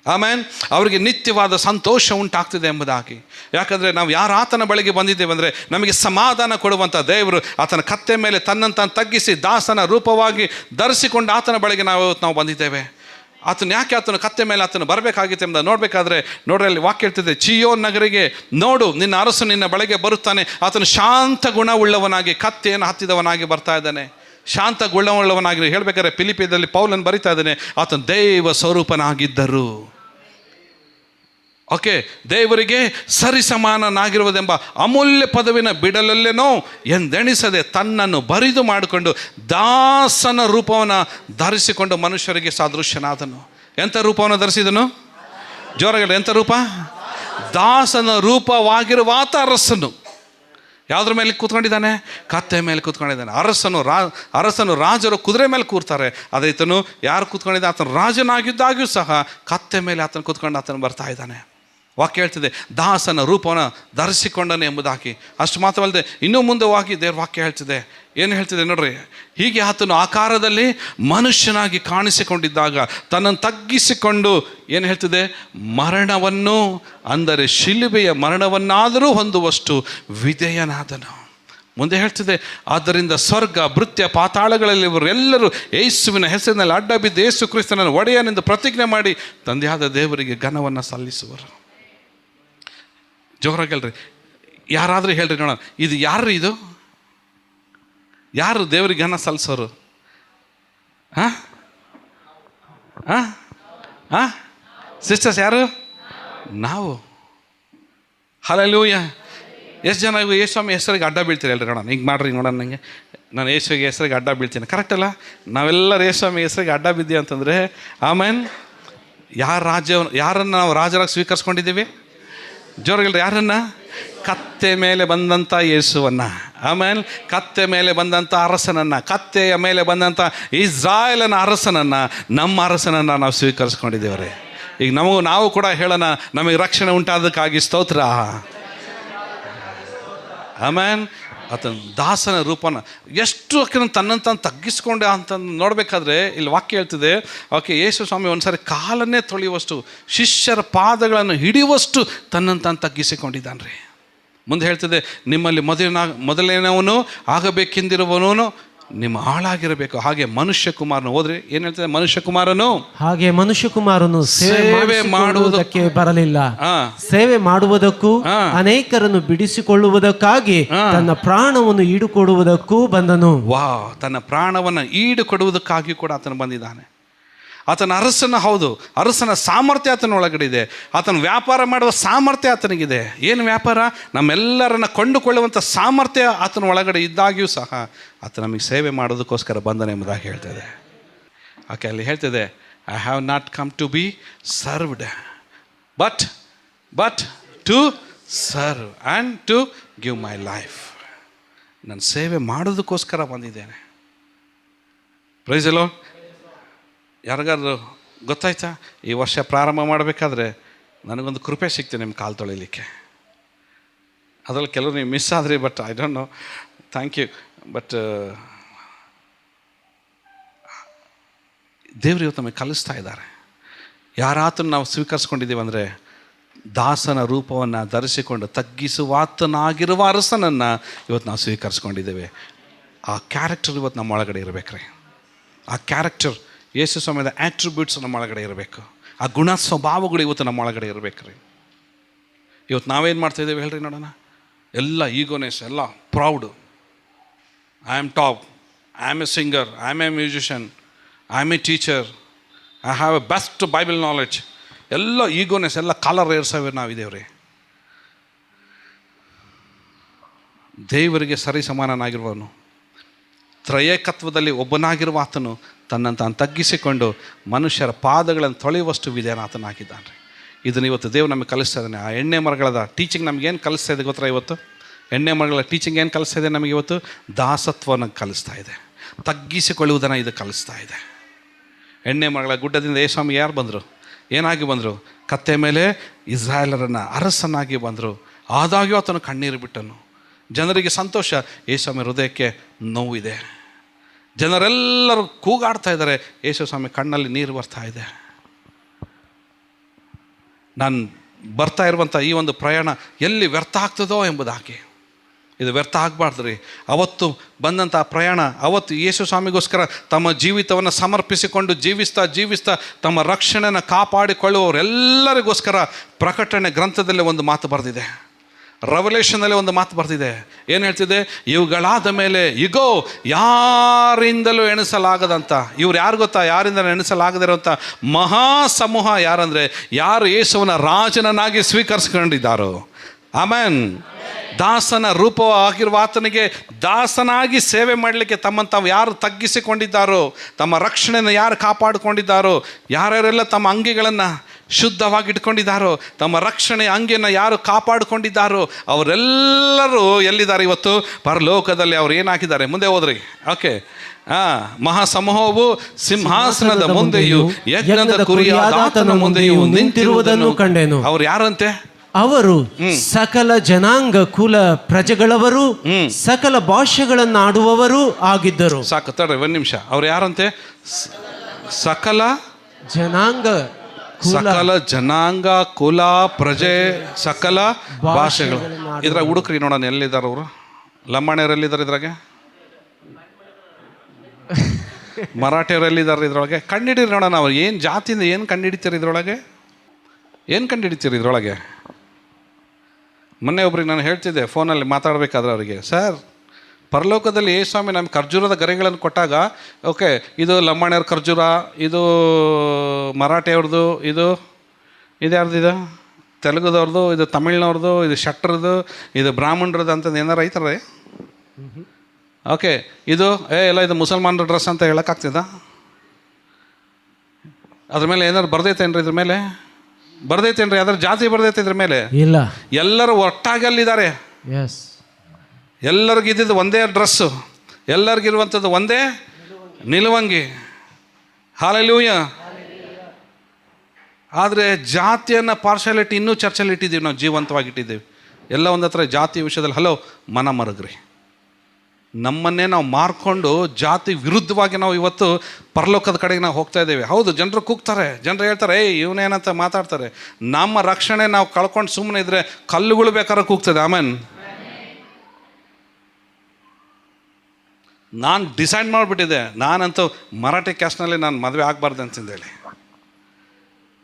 ಆಮೇನ್. ಅವರಿಗೆ ನಿತ್ಯವಾದ ಸಂತೋಷ ಉಂಟಾಗ್ತದೆ ಎಂಬುದಾಗಿ. ಯಾಕಂದರೆ ನಾವು ಯಾರು ಆತನ ಬಳಿಗೆ ಬಂದಿದ್ದೇವೆ ಅಂದರೆ ನಮಗೆ ಸಮಾಧಾನ ಕೊಡುವಂಥ ದೇವರು ಆತನ ಕತ್ತೆ ಮೇಲೆ ತನ್ನಂತ ತಗ್ಗಿಸಿ ದಾಸನ ರೂಪವಾಗಿ ಧರಿಸಿಕೊಂಡು ಆತನ ಬಳಿಗೆ ನಾವು ಬಂದಿದ್ದೇವೆ. ಆತನು ಯಾಕೆ ಆತನು ಕತ್ತೆ ಮೇಲೆ ಆತನು ಬರಬೇಕಾಗಿತ್ತು ಎಂಬ ನೋಡಬೇಕಾದ್ರೆ ನೋಡ್ರಿ, ಅಲ್ಲಿ ವಾಕ್ಯ ಹೇಳ್ತಿದೆ, ಚಿಯೋನ್ ನಗರಿಗೆ ನೋಡು, ನಿನ್ನ ಅರಸು ನಿನ್ನ ಬಳಿಗೆ ಬರುತ್ತಾನೆ, ಆತನು ಶಾಂತ ಗುಣವುಳ್ಳವನಾಗಿ ಕತ್ತೆಯನ್ನು ಹತ್ತಿದವನಾಗಿ ಬರ್ತಾ ಇದ್ದಾನೆ. ಶಾಂತ ಗುಣವುಳ್ಳವನಾಗಿ ಹೇಳ್ಬೇಕಾದ್ರೆ ಫಿಲಿಪಿಯಲ್ಲಿ ಪೌಲನ್ ಬರಿತಾ ಇದ್ದಾನೆ, ಆತನು ದೈವ ಸ್ವರೂಪನಾಗಿದ್ದರು. ಓಕೆ, ದೇವರಿಗೆ ಸರಿಸಮಾನನಾಗಿರುವುದೆಂಬ ಅಮೂಲ್ಯ ಪದವಿನ ಬಿಡಲಲ್ಲೇನೋ ಎಂದೆಣಿಸದೆ ತನ್ನನ್ನು ಬರಿದು ಮಾಡಿಕೊಂಡು ದಾಸನ ರೂಪವನ್ನು ಧರಿಸಿಕೊಂಡು ಮನುಷ್ಯರಿಗೆ ಸಾದೃಶ್ಯನಾದನು. ಎಂಥ ರೂಪವನ್ನು ಧರಿಸಿದನು? ಜೋರಾಗಲ್ಲ, ಎಂಥ ರೂಪ? ದಾಸನ ರೂಪವಾಗಿರುವ ಆತ ಅರಸನು ಯಾವುದ್ರ ಮೇಲೆ ಕೂತ್ಕೊಂಡಿದ್ದಾನೆ? ಕತ್ತೆ ಮೇಲೆ ಕೂತ್ಕೊಂಡಿದ್ದಾನೆ. ಅರಸನು ರಾಜರು ಕುದುರೆ ಮೇಲೆ ಕೂರ್ತಾರೆ, ಅದೇ ಈತನು ಯಾರು ಕೂತ್ಕೊಂಡಿದ್ದಾನೆ? ಆತನು ರಾಜನಾಗಿದ್ದಾಗ್ಯೂ ಸಹ ಕತ್ತೆ ಮೇಲೆ ಆತನು ಕೂತ್ಕೊಂಡು ಆತನು ಬರ್ತಾ ಇದ್ದಾನೆ. ವಾಕ್ಯ ಹೇಳ್ತಿದೆ, ದಾಸನ ರೂಪವನ್ನು ಧರಿಸಿಕೊಂಡನೆ ಎಂಬುದಾಗಿ. ಅಷ್ಟು ಮಾತ್ರವಲ್ಲದೆ ಇನ್ನೂ ಮುಂದೆ ಹೋಗಿ ದೇವ್ರ ವಾಕ್ಯ ಹೇಳ್ತಿದೆ, ಏನು ಹೇಳ್ತಿದೆ ನೋಡ್ರಿ, ಹೀಗೆ ಆತನು ಆಕಾರದಲ್ಲಿ ಮನುಷ್ಯನಾಗಿ ಕಾಣಿಸಿಕೊಂಡಿದ್ದಾಗ ತನ್ನನ್ನು ತಗ್ಗಿಸಿಕೊಂಡು ಏನು ಹೇಳ್ತಿದೆ, ಮರಣವನ್ನು, ಅಂದರೆ ಶಿಲುಬೆಯ ಮರಣವನ್ನಾದರೂ ಹೊಂದುವಷ್ಟು ವಿಧೇಯನಾದನು. ಮುಂದೆ ಹೇಳ್ತಿದೆ, ಆದ್ದರಿಂದ ಸ್ವರ್ಗ, ಭೃತ್ಯ, ಪಾತಾಳಗಳಲ್ಲಿ ಇವರೆಲ್ಲರೂ ಯೇಸುವಿನ ಹೆಸರಿನಲ್ಲಿ ಅಡ್ಡ ಬಿದ್ದು ಯೇಸು ಕ್ರಿಸ್ತನನ್ನು ಒಡೆಯನೆಂದು ಪ್ರತಿಜ್ಞೆ ಮಾಡಿ ತಂದೆಯಾದ ದೇವರಿಗೆ ಘನವನ್ನು ಸಲ್ಲಿಸುವರು. ಜೋರಾಗಲ್ರಿ, ಯಾರಾದರೂ ಹೇಳ್ರಿ ನೋಡೋಣ, ಇದು ಯಾರು? ಇದು ಯಾರು ದೇವರಿಗೆ ಘನ ಸಲ್ಲಿಸೋರು? ಸಿಸ್ಟರ್ಸ್ ಯಾರು? ನಾವು. ಹಲ್ಲೆಲೂಯ. ಎಷ್ಟು ಜನ ಯೇಸುಸ್ವಾಮಿ ಹೆಸರಿಗೆ ಅಡ್ಡ ಬೀಳ್ತೀರಿ? ಹೇಳ್ರಿ ನೋಡೋಣ, ಹಿಂಗೆ ಮಾಡ್ರಿ ನೋಡೋಣ. ನನಗೆ ನಾನು ಯೇಸುವಿಗೆ ಹೆಸರಿಗೆ ಅಡ್ಡ ಬೀಳ್ತೀನಿ, ಕರೆಕ್ಟ್ ಅಲ್ಲ? ನಾವೆಲ್ಲರೂ ಯೇಸುಸ್ವಾಮಿ ಹೆಸರಿಗೆ ಅಡ್ಡ ಬಿದ್ದೀವಿ ಅಂತಂದರೆ ಆಮೇಲೆ ಯಾರನ್ನು ನಾವು ರಾಜರಾಗಿ ಸ್ವೀಕರಿಸ್ಕೊಂಡಿದ್ದೀವಿ? ಜೋರಾಗಲ್ರಿ, ಯಾರನ್ನ? ಕತ್ತೆ ಮೇಲೆ ಬಂದಂಥ ಯೇಸುವನ್ನು, ಆಮೇಲೆ ಕತ್ತೆ ಮೇಲೆ ಬಂದಂಥ ಅರಸನನ್ನು, ಕತ್ತೆಯ ಮೇಲೆ ಬಂದಂಥ ಇಸ್ರಾಯೇಲನ ಅರಸನನ್ನು, ನಮ್ಮ ಅರಸನನ್ನು ನಾವು ಸ್ವೀಕರಿಸ್ಕೊಂಡಿದ್ದೇವ್ರಿ. ಈಗ ನಾವು ಕೂಡ ಹೇಳೋಣ, ನಮಗೆ ರಕ್ಷಣೆ ಉಂಟಾದಕ್ಕಾಗಿ ಸ್ತೋತ್ರ. ಆಮೇಲೆ ಆತನ ದಾಸನ ರೂಪನ ಎಷ್ಟು ತನ್ನನ್ನು ತಾನು ತಗ್ಗಿಸ್ಕೊಂಡೆ ಅಂತ ನೋಡಬೇಕಾದ್ರೆ ಇಲ್ಲಿ ವಾಕ್ಯ ಹೇಳ್ತಿದೆ, ಓಕೆ, ಯೇಸು ಸ್ವಾಮಿ ಒಂದ್ಸರಿ ಕಾಲನ್ನೇ ತೊಳೆಯುವಷ್ಟು, ಶಿಷ್ಯರ ಪಾದಗಳನ್ನು ಹಿಡಿಯುವಷ್ಟು ತನ್ನನ್ನು ತಾನು ತಗ್ಗಿಸಿಕೊಂಡಿದ್ದಾನೆ ರೀ. ಮುಂದೆ ಹೇಳ್ತಿದೆ, ನಿಮ್ಮಲ್ಲಿ ಮೊದಲನೇವನು ಆಗಬೇಕೆಂದಿರುವವನು ನಿಮ್ಮ ಆಳಾಗಿರಬೇಕು. ಹಾಗೆ ಮನುಷ್ಯ ಕುಮಾರನು, ಹೋದ್ರೆ ಏನು ಹೇಳ್ತದೆ? ಮನುಷ್ಯ ಕುಮಾರನು ಹಾಗೆ ಮನುಷ್ಯ ಕುಮಾರನು ಸೇವೆ ಮಾಡುವುದಕ್ಕೆ ಬರಲಿಲ್ಲ, ಸೇವೆ ಮಾಡುವುದಕ್ಕೂ ಅನೇಕರನ್ನು ಬಿಡಿಸಿಕೊಳ್ಳುವುದಕ್ಕಾಗಿ ತನ್ನ ಪ್ರಾಣವನ್ನು ಈಡುಕೊಡುವುದಕ್ಕೂ ಬಂದನು. ತನ್ನ ಪ್ರಾಣವನ್ನು ಈಡುಕೊಡುವುದಕ್ಕಾಗಿ ಕೂಡ ಆತನು ಬಂದಿದ್ದಾನೆ. ಆತನ ಹೌದು, ಅರಸನ ಸಾಮರ್ಥ್ಯ ಆತನ ಒಳಗಡೆ ಇದೆ. ಆತನ ವ್ಯಾಪಾರ ಮಾಡುವ ಸಾಮರ್ಥ್ಯ ಆತನಿಗಿದೆ. ಏನು ವ್ಯಾಪಾರ? ನಮ್ಮೆಲ್ಲರನ್ನ ಕೊಂಡುಕೊಳ್ಳುವಂಥ ಸಾಮರ್ಥ್ಯ ಆತನ ಒಳಗಡೆ ಇದ್ದಾಗ್ಯೂ ಸಹ ಆತ ನಮಗೆ ಸೇವೆ ಮಾಡೋದಕ್ಕೋಸ್ಕರ ಬಂದನೆ ಎಂಬುದಾಗಿ ಹೇಳ್ತದೆ. ಆಕೆ ಅಲ್ಲಿ ಹೇಳ್ತದೆ, I have not come to be served but to serve and to give my life. ನಾನು ಸೇವೆ ಮಾಡೋದಕ್ಕೋಸ್ಕರ ಬಂದಿದ್ದೇನೆ. Praise the lord. ಯಾರಿಗಾದ್ರು ಗೊತ್ತಾಯ್ತಾ? ಈ ವರ್ಷ ಪ್ರಾರಂಭ ಮಾಡಬೇಕಾದ್ರೆ ನನಗೊಂದು ಕೃಪೆ ಸಿಕ್ತು ನಿಮ್ಮ ಕಾಲು ತೊಳಿಲಿಕ್ಕೆ. ಅದರಲ್ಲಿ ಕೆಲವರು ನೀವು ಮಿಸ್ ಆದ್ರಿ, but I don't know, thank you. But ದೇವರು ಇವತ್ತು ನಮಗೆ ಕಲಿಸ್ತಾ ಇದ್ದಾರೆ. ಯಾರಾತನ್ನು ನಾವು ಸ್ವೀಕರಿಸ್ಕೊಂಡಿದ್ದೀವಿ ಅಂದರೆ ದಾಸನ ರೂಪವನ್ನು ಧರಿಸಿಕೊಂಡು ತಗ್ಗಿಸುವಾತನಾಗಿರುವ ಅರಸನನ್ನು ಇವತ್ತು ನಾವು ಸ್ವೀಕರಿಸ್ಕೊಂಡಿದ್ದೇವೆ. ಆ ಕ್ಯಾರೆಕ್ಟರ್ ಇವತ್ತು ನಮ್ಮ ಒಳಗಡೆ ಇರಬೇಕ್ರಿ. ಆ ಕ್ಯಾರೆಕ್ಟರ್ ಯೇಸು ಸ್ವಾಮಿಯ ಆಟ್ರಿಬ್ಯೂಟ್ಸ್ ನಮ್ಮ ಒಳಗಡೆ ಇರಬೇಕು. ಆ ಗುಣ ಸ್ವಭಾವಗಳು ಇವತ್ತು ನಮ್ಮ ಒಳಗಡೆ ಇರಬೇಕು ರೀ. ಇವತ್ತು ನಾವೇನು ಮಾಡ್ತಾಯಿದ್ದೇವೆ ಹೇಳ್ರಿ ನೋಡೋಣ? ಎಲ್ಲ ಈಗೋನೆಸ್, ಎಲ್ಲ proud. I am top, I am a singer, I am a musician, I am a teacher, I have a best Bible knowledge. ಎಲ್ಲ ಈಗೋನೆಸ್, ಎಲ್ಲ ಕಾಲರ್ ಏರ್ಸವೆ ನಾವಿದ್ದೇವೆ ರೀ. ದೇವರಿಗೆ ಸರಿ ಸಮಾನನಾಗಿರುವವನು, ತ್ರಯೇಕತ್ವದಲ್ಲಿ ಒಬ್ಬನಾಗಿರುವ ಆತನು ತನ್ನನ್ನು ತಾನು ತಗ್ಗಿಸಿಕೊಂಡು ಮನುಷ್ಯರ ಪಾದಗಳನ್ನು ತೊಳೆಯುವಷ್ಟು ವಿಧೇಯನಾತನಾಗಿದ್ದಾನೆ ರೀ. ಇದನ್ನು ಇವತ್ತು ದೇವ್ರು ನಮಗೆ ಕಲಿಸ್ತಾ ಇದ್ದಾನೆ. ಆ ಎಣ್ಣೆ ಮರಗಳದ ಟೀಚಿಂಗ್ ನಮಗೇನು ಕಲಿಸ್ತಾ ಇದೆ ಗೊತ್ತಾ? ಇವತ್ತು ಎಣ್ಣೆ ಮರಗಳ ಟೀಚಿಂಗ್ ಏನು ಕಲಿಸ್ತಾ ಇದೆ ನಮಗೆ? ಇವತ್ತು ದಾಸತ್ವನ ಕಲಿಸ್ತಾ ಇದೆ, ತಗ್ಗಿಸಿಕೊಳ್ಳುವುದನ್ನು ಇದು ಕಲಿಸ್ತಾ ಇದೆ. ಎಣ್ಣೆ ಮರಗಳ ಗುಡ್ಡದಿಂದ ಯೇಸುಸ್ವಾಮಿ ಯಾರು ಬಂದರು? ಏನಾಗಿ ಬಂದರು? ಕತ್ತೆ ಮೇಲೆ ಇಸ್ರಾಯೇಲರನ್ನು ಅರಸನಾಗಿ ಬಂದರು. ಆದಾಗ್ಯೂ ಆತನು ಕಣ್ಣೀರು ಬಿಟ್ಟನು. ಜನರಿಗೆ ಸಂತೋಷ, ಯೇಸುಸ್ವಾಮಿ ಹೃದಯಕ್ಕೆ ನೋವಿದೆ. ಜನರೆಲ್ಲರೂ ಕೂಗಾಡ್ತಾ ಇದ್ದಾರೆ, ಯೇಸುಸ್ವಾಮಿ ಕಣ್ಣಲ್ಲಿ ನೀರು ಬರ್ತಾ ಇದೆ. ನಾನು ಬರ್ತಾ ಇರುವಂಥ ಈ ಒಂದು ಪ್ರಯಾಣ ಎಲ್ಲಿ ವ್ಯರ್ಥ ಆಗ್ತದೋ ಎಂಬುದಾಗಿ ಇದು ವ್ಯರ್ಥ ಆಗಬಾರ್ದು ರೀ. ಅವತ್ತು ಬಂದಂಥ ಪ್ರಯಾಣ, ಅವತ್ತು ಯೇಸು ಸ್ವಾಮಿಗೋಸ್ಕರ ತಮ್ಮ ಜೀವಿತವನ್ನು ಸಮರ್ಪಿಸಿಕೊಂಡು ಜೀವಿಸ್ತಾ ತಮ್ಮ ರಕ್ಷಣೆಯನ್ನು ಕಾಪಾಡಿಕೊಳ್ಳುವವರೆಲ್ಲರಿಗೋಸ್ಕರ ಪ್ರಕಟಣೆ ಗ್ರಂಥದಲ್ಲಿ ಒಂದು ಮಾತು ಬರೆದಿದೆ, ರೆವಲ್ಯೂಷನಲ್ಲಿ ಒಂದು ಮಾತು ಬರ್ತಿದೆ. ಏನು ಹೇಳ್ತಿದೆ? ಇವುಗಳಾದ ಮೇಲೆ ಇಗೋ ಯಾರಿಂದಲೂ ಎಣಿಸಲಾಗದಂಥ, ಇವ್ರು ಯಾರು ಗೊತ್ತಾ? ಯಾರಿಂದಲೂ ಎಣಿಸಲಾಗದಿರೋಂಥ ಮಹಾ ಸಮೂಹ ಯಾರಂದರೆ ಯಾರು ಯೇಸುವನ ರಾಜನನ್ನಾಗಿ ಸ್ವೀಕರಿಸ್ಕೊಂಡಿದ್ದಾರೋ. ಆಮೆನ್. ದಾಸನ ರೂಪವಾಗಿರುವ ಆತನಿಗೆ ದಾಸನಾಗಿ ಸೇವೆ ಮಾಡಲಿಕ್ಕೆ ತಮ್ಮನ್ನು ತಾವು ಯಾರು ತಗ್ಗಿಸಿಕೊಂಡಿದ್ದಾರೋ, ತಮ್ಮ ರಕ್ಷಣೆಯನ್ನು ಯಾರು ಕಾಪಾಡಿಕೊಂಡಿದ್ದಾರೋ, ಯಾರ್ಯಾರೆಲ್ಲ ತಮ್ಮ ಅಂಗಿಗಳನ್ನು ಶುದ್ಧವಾಗಿ ಇಟ್ಕೊಂಡಿದ್ದಾರೋ, ತಮ್ಮ ರಕ್ಷಣೆಯ ಅಂಗಿಯನ್ನು ಯಾರು ಕಾಪಾಡಿಕೊಂಡಿದ್ದಾರೋ ಅವರೆಲ್ಲರೂ ಎಲ್ಲಿದ್ದಾರೆ ಇವತ್ತು? ಪರಲೋಕದಲ್ಲಿ. ಅವ್ರು ಏನಾಕಿದ್ದಾರೆ? ಮುಂದೆ ಹೋದ್ರಿ. ಓಕೆ. ಮಹಾಸಮೂಹವು ಸಿಂಹಾಸನದ ಮುಂದೆಯೂ ಯಜ್ಞದ ಕುರಿಯಾದ ಆತನ ಮುಂದೆಯೂ ನಿಂತಿರುವುದನ್ನು ಕಂಡೆನು. ಅವ್ರು ಯಾರಂತೆ? ಅವರು ಸಕಲ ಜನಾಂಗ ಕುಲ ಪ್ರಜೆಗಳವರು, ಸಕಲ ಭಾಷೆಗಳನ್ನಾಡುವವರು ಆಗಿದ್ದರು. ಸಾಕು, ತಡ್ರಿ ಒಂದು ನಿಮಿಷ. ಅವ್ರು ಯಾರಂತೆ? ಸಕಲ ಜನಾಂಗ ಕುಲ ಪ್ರಜೆ ಸಕಲ ಭಾಷೆಗಳು. ಇದ್ರಾಗ ಹುಡುಕ್ರಿ ನೋಡೋಣ ಎಲ್ಲಿದ್ದಾರೆ ಅವರು. ಲಂಬಾಣಿಯವ್ರು ಎಲ್ಲಿದ್ದಾರೆ ಇದ್ರಾಗೆ? ಮರಾಠಿಯವ್ರು ಇದ್ರೊಳಗೆ? ಕಂಡಿಡಿರಿ ನೋಡೋಣ. ಅವ್ರು ಏನು ಜಾತಿಯಿಂದ ಏನು ಕಂಡುಹಿಡಿತೀರಿ ಇದ್ರೊಳಗೆ? ಏನು ಕಂಡುಹಿಡಿತೀರಿ ಇದ್ರೊಳಗೆ? ಮೊನ್ನೆ ಒಬ್ರಿಗೆ ನಾನು ಹೇಳ್ತಿದ್ದೆ ಫೋನಲ್ಲಿ ಮಾತಾಡಬೇಕಾದ್ರೆ ಅವರಿಗೆ, ಸರ್ ಪರಲೋಕದಲ್ಲಿ ಯೇಸು ಸ್ವಾಮಿ ನಮ್ಗೆ ಖರ್ಜೂರದ ಗರಿಗಳನ್ನು ಕೊಟ್ಟಾಗ, ಓಕೆ ಇದು ಲಂಬಾಣಿಯವ್ರ ಖರ್ಜೂರ, ಇದು ಮರಾಠಿಯವ್ರದ್ದು, ಇದು ಯಾರ್ದು? ತೆಲುಗುದವ್ರದ್ದು, ಇದು ತಮಿಳ್ನವ್ರದ್ದು, ಇದು ಶಟ್ರದ್ದು, ಇದು ಬ್ರಾಹ್ಮಣರದ್ದು ಅಂತಂದು ಏನಾರು ಐತಾರೆ? ಓಕೆ. ಇದು ಎಲ್ಲ ಇದು ಮುಸಲ್ಮಾನರ ಡ್ರೆಸ್ ಅಂತ ಹೇಳೋಕ್ಕಾಗ್ತದ? ಅದ್ರ ಮೇಲೆ ಏನಾರು ಬರ್ದೈತೇನ್ರಿ? ಇದ್ರ ಮೇಲೆ ಬರ್ದೈತೇನ್ರಿ? ಅದರ ಜಾತಿ ಬರ್ದೈತೆ ಇದ್ರ ಮೇಲೆ? ಇಲ್ಲ. ಎಲ್ಲರೂ ಒಟ್ಟಾಗಿ ಅಲ್ಲಿದ್ದಾರೆ. ಎಲ್ಲರಿಗಿದ್ದು ಒಂದೇ ಡ್ರೆಸ್ಸು, ಎಲ್ಲರಿಗಿರುವಂಥದ್ದು ಒಂದೇ ನಿಲುವಂಗಿ. ಹಲ್ಲೆಲೂಯಾ. ಆದರೆ ಜಾತಿಯನ್ನು ಪಾರ್ಶಾಲಿಟಿ ಇನ್ನೂ ಚರ್ಚೆಯಲ್ಲಿ ಇಟ್ಟಿದ್ದೀವಿ, ನಾವು ಜೀವಂತವಾಗಿಟ್ಟಿದ್ದೀವಿ. ಎಲ್ಲ ಒಂದು ಹತ್ರ ಜಾತಿ ವಿಷಯದಲ್ಲಿ ಹಲೋ ಮನ ಮರಗ್ರಿ. ನಮ್ಮನ್ನೇ ನಾವು ಮಾರ್ಕೊಂಡು ಜಾತಿ ವಿರುದ್ಧವಾಗಿ ನಾವು ಇವತ್ತು ಪರಲೋಕದ ಕಡೆಗೆ ನಾವು ಹೋಗ್ತಾ ಇದ್ದೇವೆ. ಹೌದು, ಜನರು ಕೂಗ್ತಾರೆ, ಜನರು ಹೇಳ್ತಾರೆ, ಇವನೇನಂತ ಮಾತಾಡ್ತಾರೆ. ನಮ್ಮ ರಕ್ಷಣೆ ನಾವು ಕಳ್ಕೊಂಡು ಸುಮ್ಮನೆ ಇದ್ರೆ ಕಲ್ಲುಗಳು ಬೇಕಾದ್ರೆ ಕೂಗ್ತದೆ. ಆಮೇನ್. ನಾನು ಡಿಸೈಡ್ ಮಾಡಿಬಿಟ್ಟಿದ್ದೆ, ನಾನಂತೂ ಮರಾಠಿ ಕ್ಯಾಸ್ಟ್ನಲ್ಲಿ ನಾನು ಮದುವೆ ಆಗಬಾರ್ದು ಅಂತಂದೇಳಿ.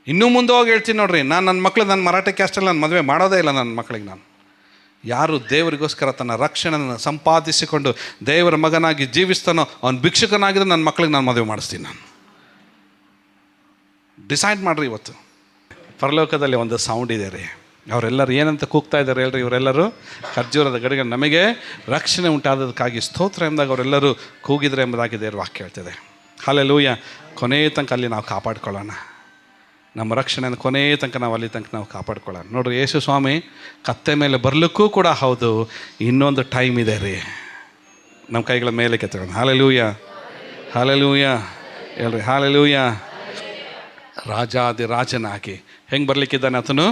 ಇನ್ನೂ ಮುಂದೆ ಹೋಗಿ ಹೇಳ್ತೀನಿ ನೋಡ್ರಿ, ನನ್ನ ಮಕ್ಕಳು ನನ್ನ ಮರಾಠಿ ಕ್ಯಾಸ್ಟಲ್ಲಿ ನಾನು ಮದುವೆ ಮಾಡೋದೇ ಇಲ್ಲ. ನನ್ನ ಮಕ್ಕಳಿಗೆ ನಾನು ಯಾರು ದೇವರಿಗೋಸ್ಕರ ತನ್ನ ರಕ್ಷಣೆಯನ್ನು ಸಂಪಾದಿಸಿಕೊಂಡು ದೇವರ ಮಗನಾಗಿ ಜೀವಿಸ್ತಾನೋ ಅವನು ಭಿಕ್ಷುಕನಾಗಿದ್ದು ನನ್ನ ಮಕ್ಕಳಿಗೆ ನಾನು ಮದುವೆ ಮಾಡಿಸ್ತೀನಿ. ನಾನು ಡಿಸೈಡ್ ಮಾಡಿರಿ. ಇವತ್ತು ಪರಲೋಕದಲ್ಲಿ ಒಂದು ಸೌಂಡ್ ಇದೆ ರೀ. ಅವರೆಲ್ಲರೂ ಏನಂತ ಕೂಗ್ತಾ ಇದ್ದಾರೆ ಹೇಳ್ರಿ? ಇವರೆಲ್ಲರೂ ಖರ್ಜೂರದ ಗಡಿಗೆ ನಮಗೆ ರಕ್ಷಣೆ ಉಂಟಾದದಕ್ಕಾಗಿ ಸ್ತೋತ್ರ ಎಂದಾಗ ಅವರೆಲ್ಲರೂ ಕೂಗಿದ್ರೆ ಎಂಬುದಾಗಿ ದೇವರ ವಾಕ್ಯ ಹೇಳ್ತದೆ. ಹಲ್ಲೆಲೂಯಾ. ಕೊನೆ ತನಕ ಅಲ್ಲಿ ನಾವು ಕಾಪಾಡ್ಕೊಳ್ಳೋಣ. ನಮ್ಮ ರಕ್ಷಣೆಯನ್ನು ಕೊನೆ ತನಕ ನಾವು ಅಲ್ಲಿ ತನಕ ನಾವು ಕಾಪಾಡ್ಕೊಳ್ಳೋಣ. ನೋಡ್ರಿ, ಯೇಸು ಸ್ವಾಮಿ ಕತ್ತೆ ಮೇಲೆ ಬರಲಿಕ್ಕೂ ಕೂಡ ಹೌದು, ಇನ್ನೊಂದು ಟೈಮ್ ಇದೆ ರೀ. ನಮ್ಮ ಕೈಗಳ ಮೇಲೆ ಕೆತ್ತೋಣ. ಹಲ್ಲೆಲೂಯಾ, ಹಲ್ಲೆಲೂಯಾ ಹೇಳ್ರಿ, ಹಲ್ಲೆಲೂಯಾ. ರಾಜಾದಿರಾಜನಾಗಿ ಹೆಂಗೆ ಬರಲಿಕ್ಕಿದ್ದಾನೆ ಆತನು?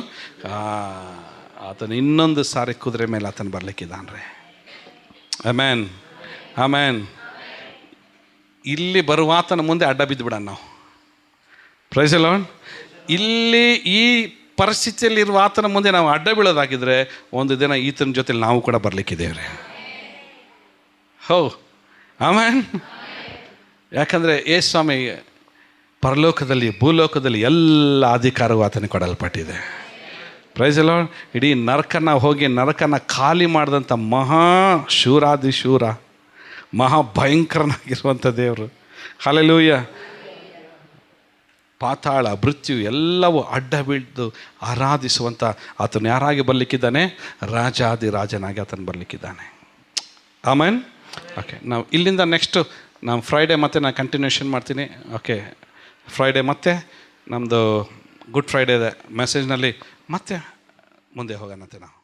ಆತನು ಇನ್ನೊಂದು ಸಾರಿ ಕುದುರೆ ಮೇಲೆ ಆತನು ಬರಲಿಕ್ಕಿದ್ದಾನೆ ರೀ. ಆಮೇನ್, ಆಮೇನ್. ಇಲ್ಲಿ ಬರುವಾತನ ಮುಂದೆ ಅಡ್ಡ ಬಿದ್ದುಬಿಡೋಣ ನಾವು. Praise the lord. ಇಲ್ಲಿ ಈ ಪರಿಸ್ಥಿತಿಯಲ್ಲಿರುವ ಆತನ ಮುಂದೆ ನಾವು ಅಡ್ಡ ಬೀಳೋದಾಗಿದ್ದರೆ ಒಂದು ದಿನ ಈತನ ಜೊತೆಲಿ ನಾವು ಕೂಡ ಬರಲಿಕ್ಕಿದ್ದೇವೆ ರೀ. ಹೋ, ಆಮೇನ್. ಯಾಕಂದರೆ ಯೇಸು ಸ್ವಾಮಿ ಪರಲೋಕದಲ್ಲಿ ಭೂಲೋಕದಲ್ಲಿ ಎಲ್ಲ ಅಧಿಕಾರವೂ ಆತನಿಗೆ ಕೊಡಲ್ಪಟ್ಟಿದೆ. Price the lord. ಇಡೀ ನರಕನ ಹೋಗಿ ನರಕನ ಖಾಲಿ ಮಾಡಿದಂಥ ಮಹಾ ಶೂರಾದಿಶೂರ, ಮಹಾ ಭಯಂಕರನಾಗಿರುವಂಥ ದೇವರು. ಹಲ್ಲೆಲೂಯಾ. ಪಾತಾಳ ಮೃತ್ಯು ಎಲ್ಲವೂ ಅಡ್ಡ ಬೀಳ್ದು ಆರಾಧಿಸುವಂಥ ಆತನು ಯಾರಾಗಿ ಬರಲಿಕ್ಕಿದ್ದಾನೆ? ರಾಜಾದಿರಾಜನಾಗಿ ಆತನು ಬರಲಿಕ್ಕಿದ್ದಾನೆ. ಆಮೇನ್. ಓಕೆ, ನಾವು ಇಲ್ಲಿಂದ ನೆಕ್ಸ್ಟು ನಾವು ಫ್ರೈಡೇ ಮತ್ತೆ ನಾನು ಕಂಟಿನ್ಯೂಷನ್ ಮಾಡ್ತೀನಿ. ಓಕೆ, ಫ್ರೈಡೇ ಮತ್ತೆ ನಮ್ಮದು ಗುಡ್ ಫ್ರೈಡೇ ಮೆಸೇಜ್ನಲ್ಲಿ ಮತ್ತೆ ಮುಂದೆ ಹೋಗೋಣಂತೆ ನಾವು.